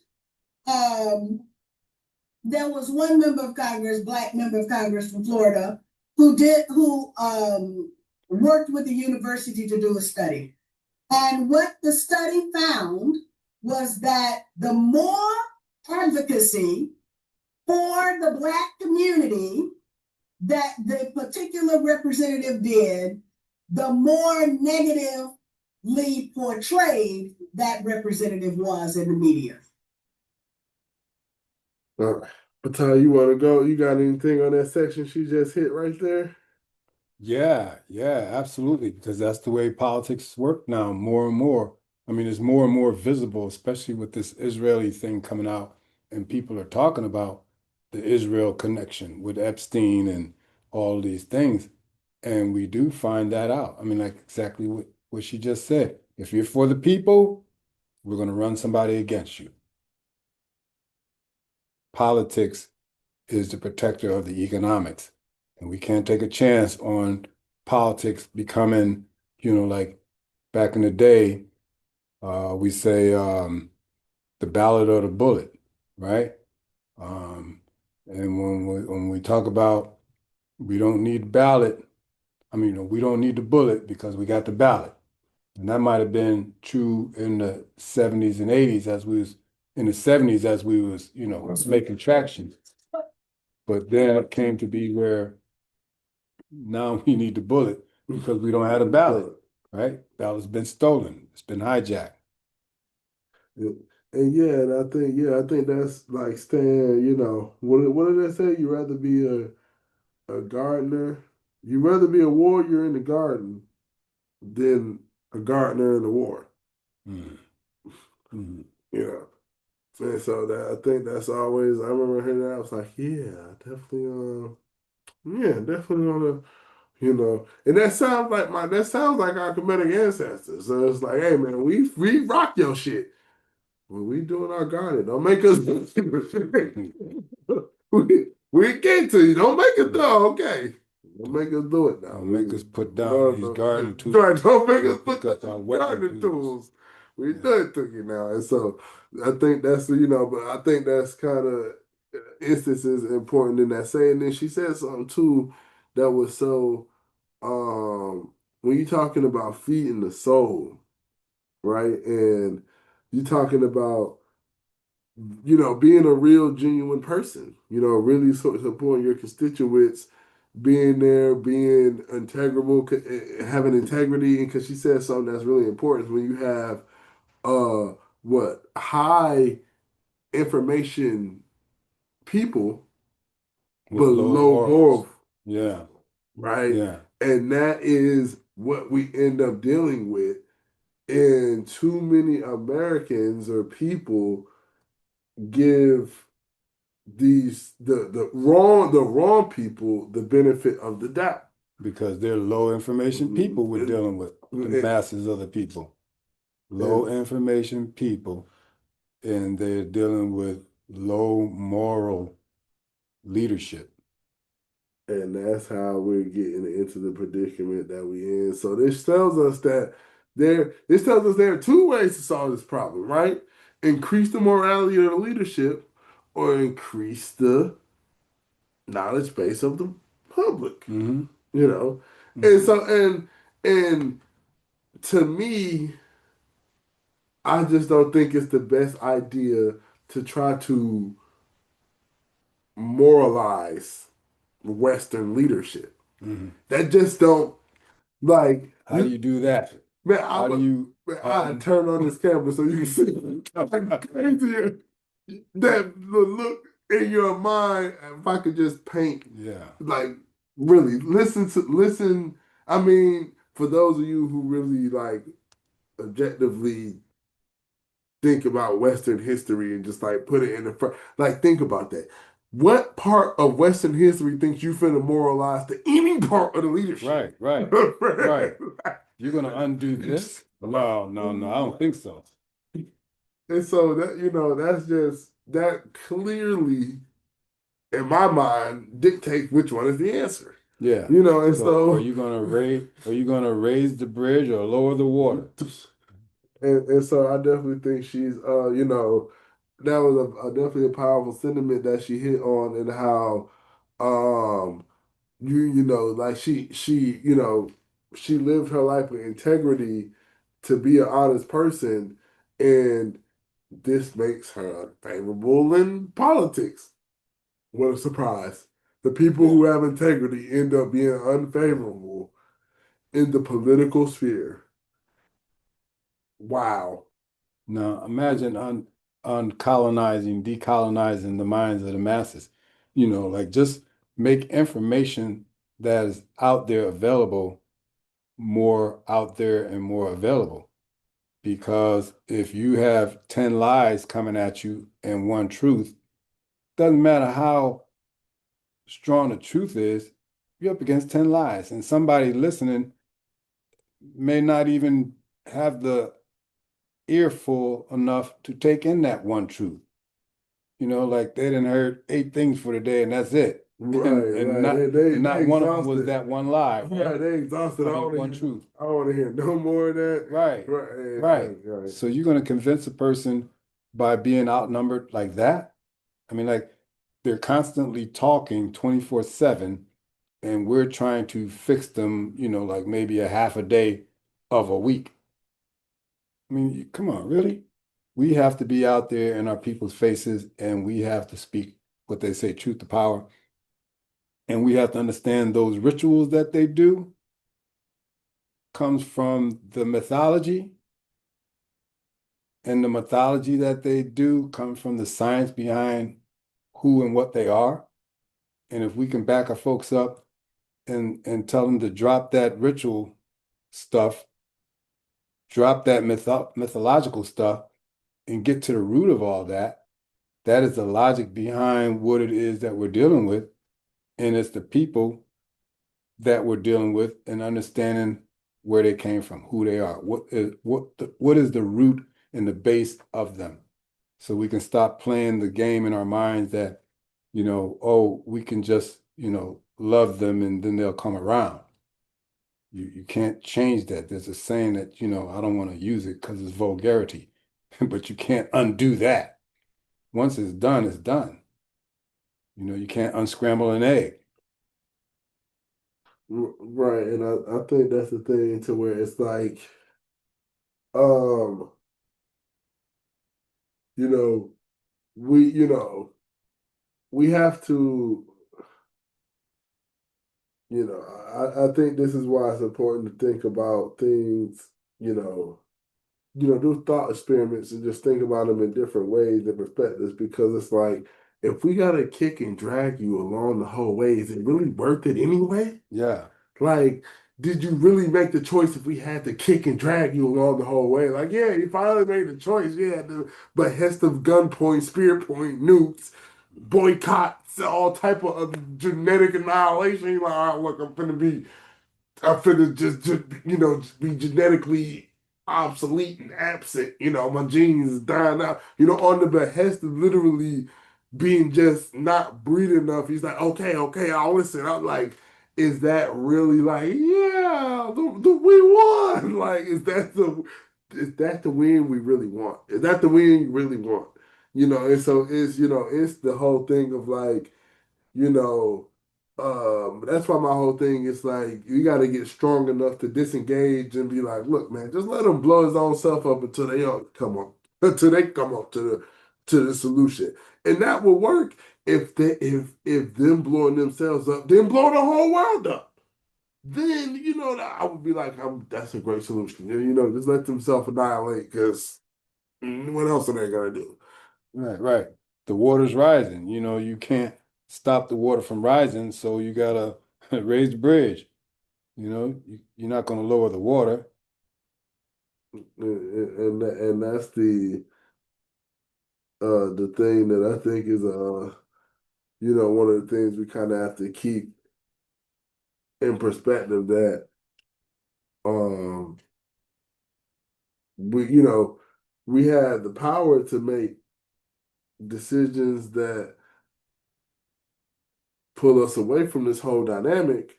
there was one member of Congress, Black member of Congress from Florida, who worked with the university to do a study. And what the study found was that the more advocacy for the Black community that the particular representative did, the more negatively portrayed that representative was in the media. Patel, you want to go? You got anything on that section she just hit right there? Yeah, absolutely, because that's the way politics work now, more and more. I mean, it's more and more visible, especially with this Israeli thing coming out, and people are talking about the Israel connection with Epstein and all these things. And we do find that out. I mean, like exactly what she just said. If you're for the people, we're going to run somebody against you. Politics is the protector of the economics. And we can't take a chance on politics becoming, like back in the day, we say the ballot or the bullet, right? And when we talk about we don't need the ballot, I mean, we don't need the bullet because we got the ballot. And that might have been true in the 70s and 80s as we was in the 70s as we was, making traction. But then it came to be where now we need the bullet because we don't have a ballot, right? Ballot's been stolen. It's been hijacked. Yeah. And I think that's like staying, what did they say? You rather be a gardener, you rather be a warrior in the garden than a gardener in the war. Mm. Mm. You know. And so that I think that's always I remember hearing that I was like, definitely on and that sounds like our Kemetic ancestors. So it's like, hey man, we rock your shit. When we doing our garden, don't make us we get to you. Don't make us do it, okay. Don't make us do it now. Don't make us put down No, these no. garden tools. Right, don't make us put Pick up down our these weapon garden tools. tools. We do it to you now. And so I think that's but I think that's kind of instances important in that saying. And then she said something too that was so when you're talking about feeding the soul, right? And you're talking about being a real genuine person, really sort of supporting your constituents, being there, being integral, having integrity. And because she said something that's really important when you have what high information people, With but low low morals. moral, Yeah. right? Yeah. And that is what we end up dealing with. And too many Americans or people give the wrong people the benefit of the doubt. Because they're low information people we're dealing with, the masses of the people. Low information people, and they're dealing with low moral leadership. And that's how we're getting into the predicament that we in. So this tells us that there are two ways to solve this problem, right? Increase the morality of the leadership or increase the knowledge base of the public. Mm-hmm. And Mm-hmm. so and to me, I just don't think it's the best idea to try to moralize Western leadership. Mm-hmm. That just don't like How do you do that? man. How do you I turn on this camera so you can see how crazy that look in your mind. If I could just paint, Yeah. like really listen. I mean, for those of you who really like objectively think about Western history and just like put it in the front. Like, think about that. What part of Western history thinks you finna moralize to any part of the leadership? Right. You're gonna undo this? No, I don't think so. And so that clearly, in my mind, dictates which one is the answer. Yeah. And so are you gonna raise the bridge or lower the water? And so I definitely think she's that was definitely a powerful sentiment that she hit on, and how like she lived her life with integrity to be an honest person, and this makes her unfavorable in politics. What a surprise. The people who have integrity end up being unfavorable in the political sphere. Wow. Now imagine decolonizing the minds of the masses. Like just make information that is out there available more out there and more available. Because if you have 10 lies coming at you and one truth, doesn't matter how strong the truth is, you're up against 10 lies. And somebody listening may not even have the earful enough to take in that one truth. Like they didn't heard 8 things for the day and that's it. Right, and right. not one of them was Exhausted. that one lie. Right, they exhausted. One truth. I want to hear no more of that. Right. Right. So you're going to convince a person by being outnumbered like that? I mean, like they're constantly talking 24/7 and we're trying to fix them, like maybe a half a day of a week. I mean, come on, really? We have to be out there in our people's faces and we have to speak what they say, truth to power. And we have to understand those rituals that they do comes from the mythology, and the mythology that they do comes from the science behind who and what they are. And if we can back our folks up and tell them to drop that ritual stuff, drop that mythological stuff, and get to the root of all that, that is the logic behind what it is that we're dealing with. And it's the people that we're dealing with and understanding where they came from, who they are, what is the root and the base of them. So we can stop playing the game in our minds that, oh, we can just, love them and then they'll come around. You can't change that. There's a saying that, I don't want to use it because it's vulgarity, but you can't undo that. Once it's done, it's done. You can't unscramble an egg. Right, and I think that's the thing to where it's like, um, you know, we, we have to, I think this is why it's important to think about things, you know, do thought experiments and just think about them in different ways and perspectives because it's like, if we gotta kick and drag you along the whole way, is it really worth it anyway? Yeah. Like, did you really make the choice if we had to kick and drag you along the whole way? Like, yeah, you finally made the choice. Yeah, the behest of gunpoint, spear point, nukes, boycotts, all type of genetic annihilation. You're like, all right, look, I'm finna just be genetically obsolete and absent. My genes is dying out. On the behest of literally being just not breeding enough. He's like, okay, I'll listen. I'm like, is that really like, yeah, the we won? Like, is that the win we really want? Is that the win you really want? And so it's the whole thing of like, you know, that's why my whole thing is like you got to get strong enough to disengage and be like, look, man, just let him blow his own self up until they come up, until they come up to the solution, and that will work if them blowing themselves up, then blow the whole world up. Then that I would be like, that's a great solution. Just let them self annihilate because what else are they gonna do? Right, right. The water's rising. You can't stop the water from rising, so you gotta raise the bridge. You're not gonna lower the water. And that's the thing that I think is one of the things we kind of have to keep in perspective that um we have the power to make decisions that pull us away from this whole dynamic.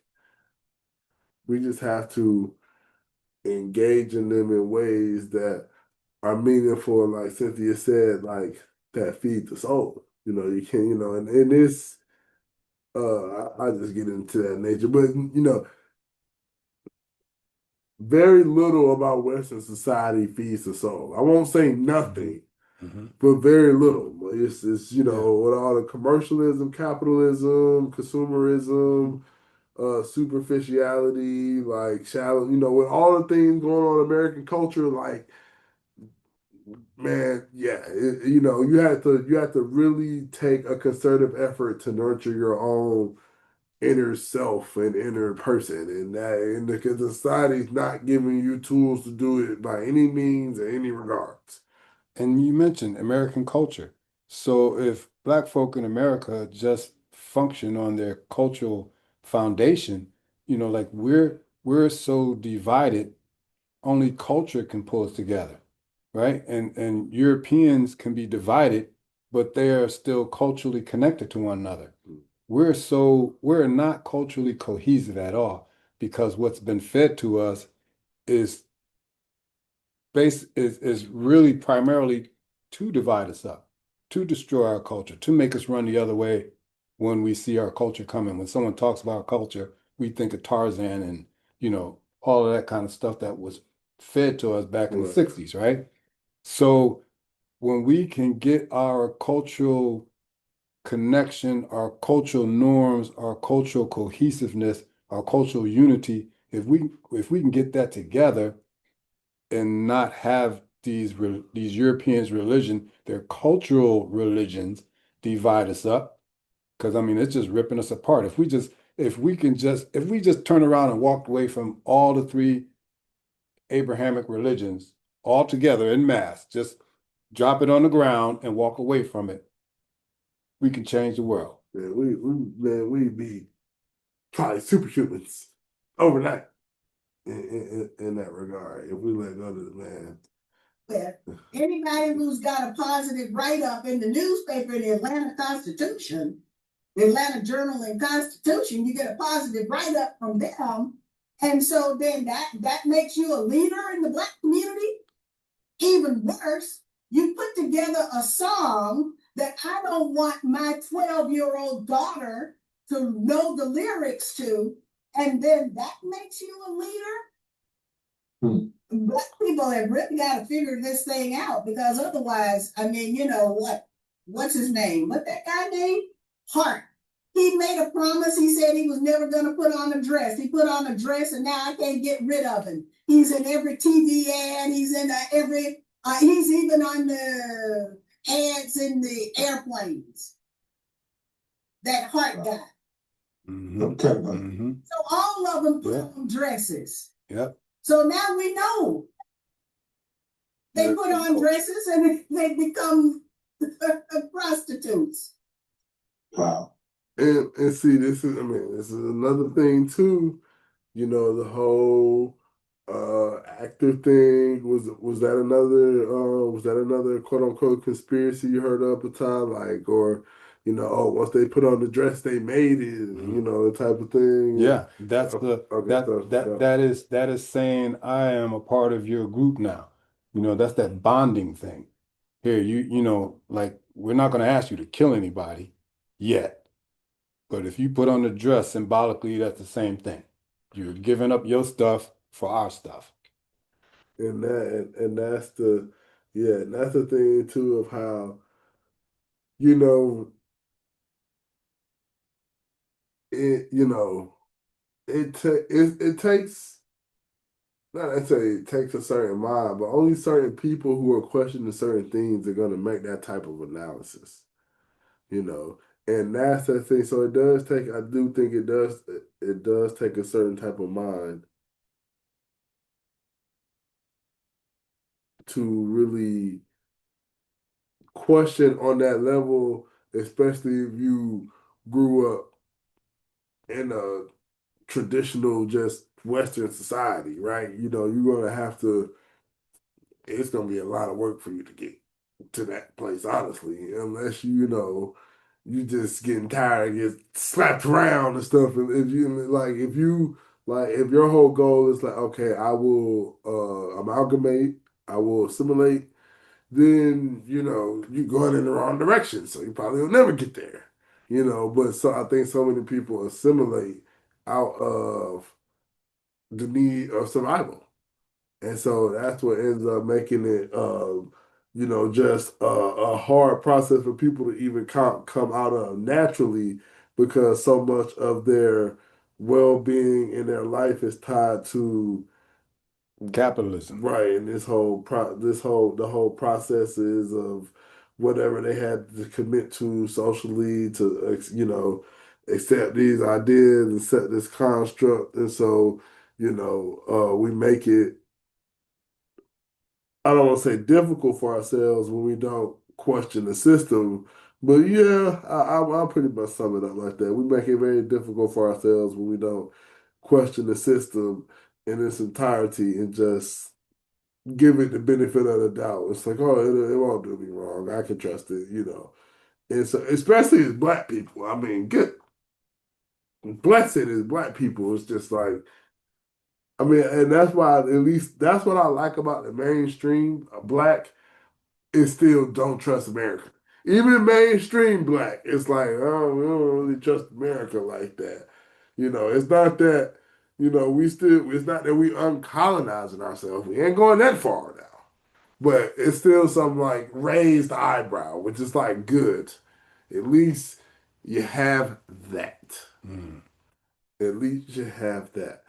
We just have to engage in them in ways that are meaningful, like Cynthia said, like that feed the soul. You can, and this I just get into that nature. But very little about Western society feeds the soul. I won't say nothing, Mm-hmm. but very little. It's Yeah. with all the commercialism, capitalism, consumerism, superficiality, like shallow, with all the things going on in American culture, like man, yeah, you have to really take a concerted effort to nurture your own inner self and inner person, and because the society's not giving you tools to do it by any means or any regards. And you mentioned American culture. So if Black folk in America just function on their cultural foundation, like we're so divided, only culture can pull us together, right? And Europeans can be divided, but they are still culturally connected to one another. We're not culturally cohesive at all because what's been fed to us is is really primarily to divide us up, to destroy our culture, to make us run the other way when we see our culture coming. When someone talks about culture, we think of Tarzan and all of that kind of stuff that was fed to us back in the Right. 60s, right? So when we can get our cultural connection, our cultural norms, our cultural cohesiveness, our cultural unity, if we can get that together and not have these Europeans' religion, their cultural religions divide us up, because I mean it's just ripping us apart. If we just turn around and walk away from all the three Abrahamic religions all together in mass, just drop it on the ground and walk away from it, we can change the world. Yeah, we'd be probably superhumans overnight in that regard if we let go of the man. Where anybody who's got a positive write-up in the newspaper, the Atlanta Constitution, the Atlanta Journal and Constitution, you get a positive write-up from them. And so then that makes you a leader in the Black community. Even worse, you put together a song that I don't want my 12-year-old daughter to know the lyrics to, and then that makes you a leader. Black people have really got to figure this thing out, because otherwise, I mean, you know what's his name? What that guy name? Hart. He made a promise. He said he was never going to put on a dress. He put on a dress, and now I can't get rid of him. He's in every TV ad. He's in every. He's even on the ads in the airplanes. That Hart guy. Okay. So all of them put on dresses. Yep. So now we know they put on dresses and they become prostitutes. Wow. And see, this is another thing too. You know, the whole actor thing was that another quote unquote conspiracy you heard of at the time, like, or once they put on the dress they made it, the type of thing. Yeah, that is saying I am a part of your group now. That's that bonding thing. Here, like we're not going to ask you to kill anybody yet. But if you put on the dress symbolically, that's the same thing. You're giving up your stuff for our stuff. And that's the thing too of how you know it you know it takes, not necessarily it takes a certain mind, but only certain people who are questioning certain things are going to make that type of analysis. you know, and that's the thing. So I do think it does take a certain type of mind to really question on that level, especially if you grew up in a traditional, just Western society, right? You're gonna have to. It's gonna be a lot of work for you to get to that place, honestly, unless you just getting tired, get slapped around and stuff. And if your whole goal is like, okay, I will amalgamate, I will assimilate, then you're going in the wrong direction. So you probably will never get there. But so I think so many people assimilate out of the need of survival. And so that's what ends up making it, just a hard process for people to even come out of naturally, because so much of their well-being in their life is tied to Capitalism. right. And the whole processes of whatever they had to commit to socially to, accept these ideas and set this construct. And so, we make it, I don't want to say difficult for ourselves when we don't question the system, but yeah, I'll pretty much sum it up like that. We make it very difficult for ourselves when we don't question the system in its entirety and just give it the benefit of the doubt. It's like, oh, it won't do me wrong. I can trust it. And so, especially as Black people, I mean, get blessed as Black people. It's just like, I mean, and that's why, at least that's what I like about the mainstream Black. It still don't trust America. Even mainstream Black, it's like, oh, we don't really trust America like that. It's not that. we still, it's not that we uncolonizing ourselves. We ain't going that far now. But it's still some like raised eyebrow, which is like good. At least you have that. Mm. At least you have that.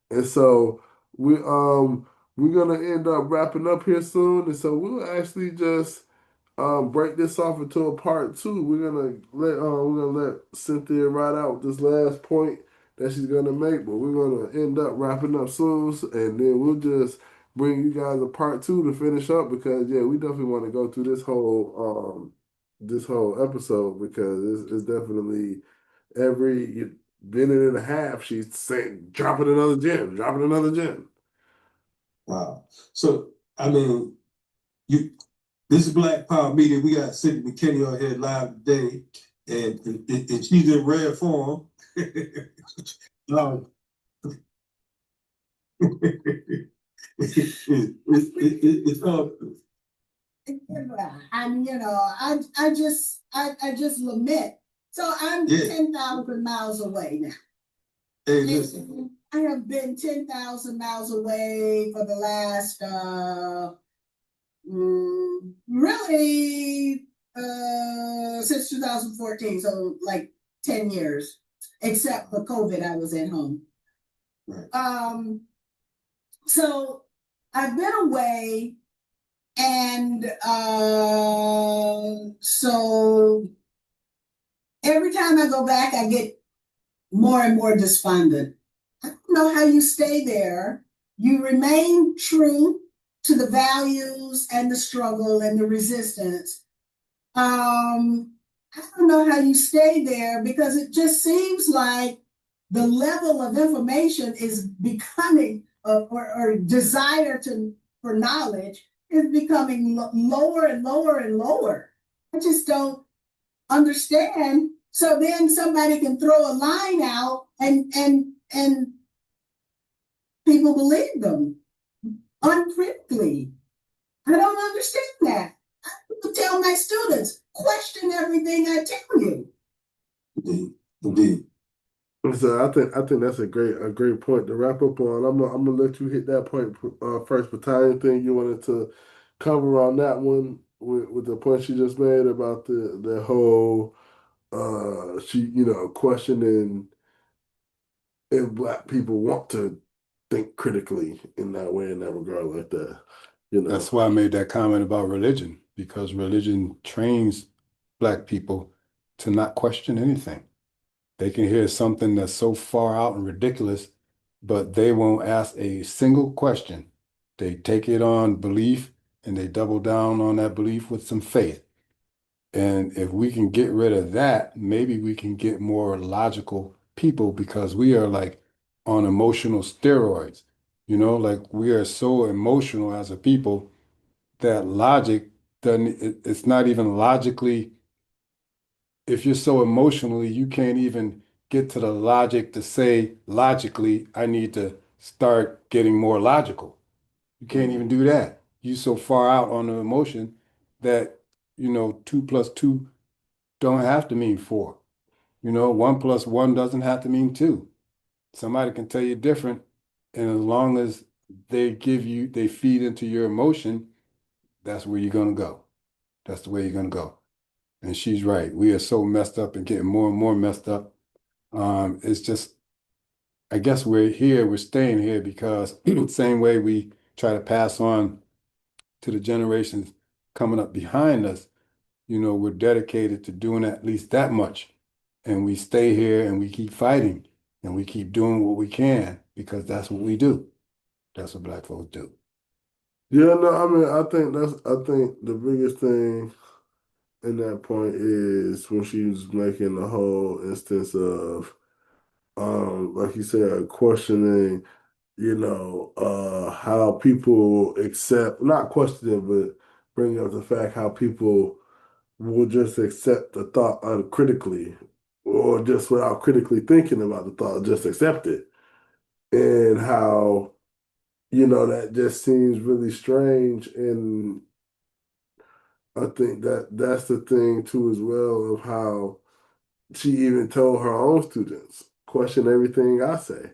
And so we're gonna end up wrapping up here soon. And so we'll actually just break this off into a part two. We're gonna let Cynthia write out this last point that she's gonna make, but we're gonna end up wrapping up soon, and then we'll just bring you guys a part two to finish up because yeah, we definitely want to go through this whole episode because it's definitely every minute and a half she's saying dropping another gem. Wow. So, I mean, you this is Black Power Media. We got Cynthia Mckinney on here live today, and she's in rare form. Um, it's And I just lament. So I'm yeah. 10,000 miles away now. Hey, listen. I have been 10,000 miles away for the last really since 2014, so like 10 years, except for COVID, I was at home. Right. So I've been away, and so every time I go back, I get more and more despondent. I don't know how you stay there. You remain true to the values and the struggle and the resistance. I don't know how you stay there because it just seems like the level of information is becoming, or desire for knowledge is becoming lower and lower and lower. I just don't understand. So then somebody can throw a line out and people believe them uncritically. I don't understand that. I tell my students, question everything I tell you. Indeed. So I think that's a great point to wrap up on. I'm gonna let you hit that point first. But Ty, anything you wanted to cover on that one with the point she just made about the whole she questioning if black people want to think critically in that way in that regard like that. That's why I made that comment about religion, because religion trains Black people to not question anything. They can hear something that's so far out and ridiculous, but they won't ask a single question. They take it on belief and they double down on that belief with some faith. And if we can get rid of that, maybe we can get more logical people because we are like on emotional steroids. Like we are so emotional as a people that logic doesn't, it's not even logically, if you're so emotionally, you can't even get to the logic to say logically, I need to start getting more logical. You can't even do that. You're so far out on the emotion that, 2 plus 2 don't have to mean 4. 1 plus 1 doesn't have to mean 2. Somebody can tell you different, and as long as they feed into your emotion, that's where you're gonna go. That's the way you're gonna go. And she's right. We are so messed up and getting more and more messed up. It's just, I guess we're staying here because same way we try to pass on to the generations coming up behind us, we're dedicated to doing at least that much. And we stay here and we keep fighting and we keep doing what we can because that's what we do. That's what Black folks do. Yeah, no, I mean, I think the biggest thing in that point is when she was making the whole instance of, like you said, questioning, how people accept, not questioning, but bringing up the fact how people will just accept the thought uncritically or just without critically thinking about the thought, just accept it. And how, that just seems really strange. And I think that's the thing too as well of how she even told her own students, question everything I say.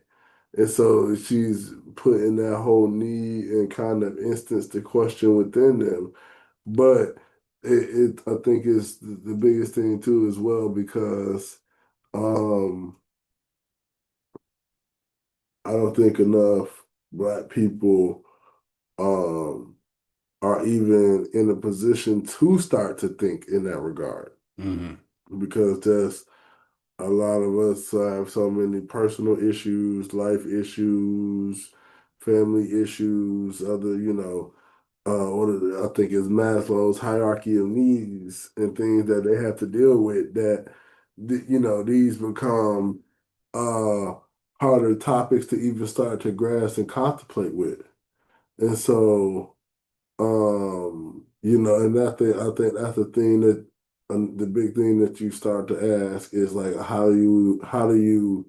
And so she's putting that whole need and kind of instance to question within them. But I think it's the biggest thing too as well because um, I don't think enough Black people um, are even in a position to start to think in that regard Hmm. because there's a lot of us have so many personal issues, life issues, family issues, other, I think it's Maslow's hierarchy of needs and things that they have to deal with that, these become uh, harder topics to even start to grasp and contemplate with. And so, and I think that's the thing that the big thing that you start to ask is like how do you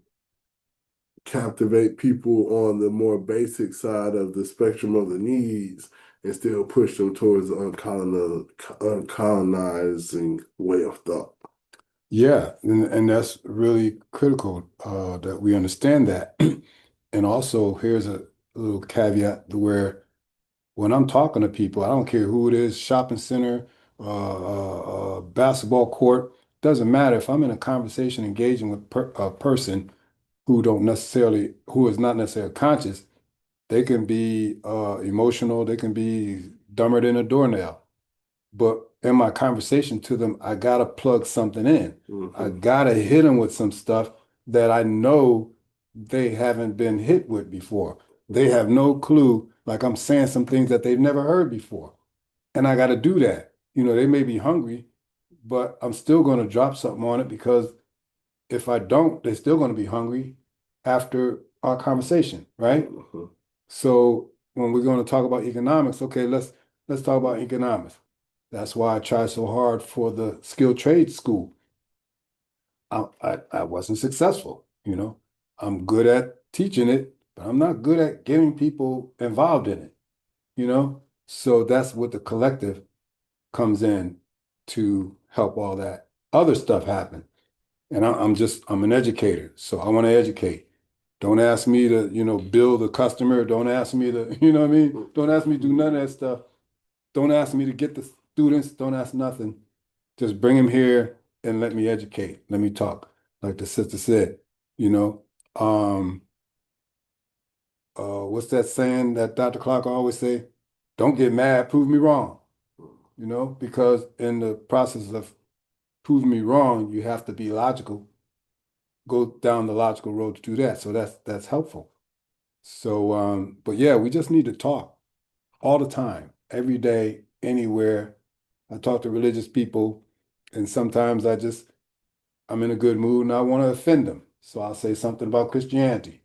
captivate people on the more basic side of the spectrum of the needs and still push them towards the uncolonizing way of thought. Yeah, and that's really critical that we understand that. And also, here's a little caveat to where when I'm talking to people, I don't care who it is, shopping center, basketball court, doesn't matter. If I'm in a conversation engaging with a person who is not necessarily conscious, they can be emotional, they can be dumber than a doornail. But in my conversation to them, I gotta plug something in. I Hmm. gotta hit them with some stuff that I know they haven't been hit with before. They have no clue, like I'm saying some things that they've never heard before. And I gotta do that. They may be hungry, but I'm still gonna drop something on it because if I don't, they're still gonna be hungry after our conversation, right? Hmm. So when we're going to talk about economics, okay, let's talk about economics. That's why I tried so hard for the skilled trade school. I wasn't successful. I'm good at teaching it, but I'm not good at getting people involved in it. So that's what the collective comes in to help all that other stuff happen. And I'm an educator, so I want to educate. Don't ask me to build a customer. Don't ask me to, you know what I mean? Don't ask me to do none of that stuff. Don't ask me to get the students. Don't ask nothing. Just bring them here and let me educate. Let me talk. Like the sister said, you know. Um, what's that saying that Dr. Clark always say? Don't get mad, prove me wrong. Because in the process of proving me wrong, you have to be logical, go down the logical road to do that. So that's helpful. So but yeah, we just need to talk all the time, every day, anywhere. I talk to religious people, and sometimes I'm in a good mood and I want to offend them. So I'll say something about Christianity,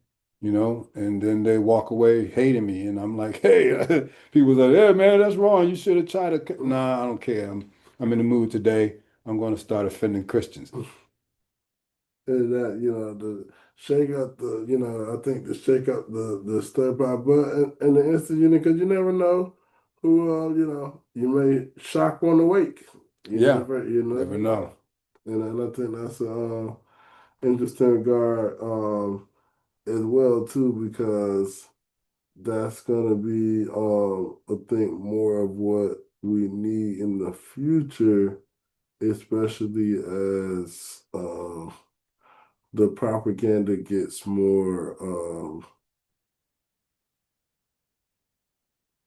and then they walk away hating me. And I'm like, hey, people say, yeah, man, that's wrong. You should have tried to. Nah, I don't care. I'm in the mood today. I'm going to start offending Christians. And that, the shake up I think the shake up the step out button and the instant because you never know who, you may shock on the wake. Yeah, You never never know. know. And I think that's interesting regard as well too because that's gonna be I think more of what we need in the future, especially as the propaganda gets more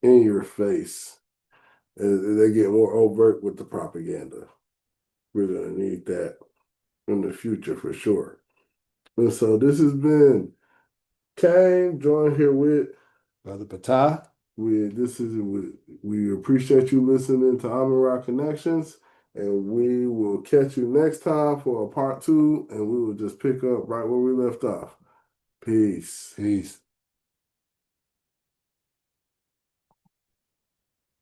in your face and they get more overt with the propaganda. We're gonna need that in the future for sure. And so this has been Kane joined here with Brother Patah, we appreciate you listening to Amara Connections, and we will catch you next time for a part two, and we will just pick up right where we left off. Peace. peace.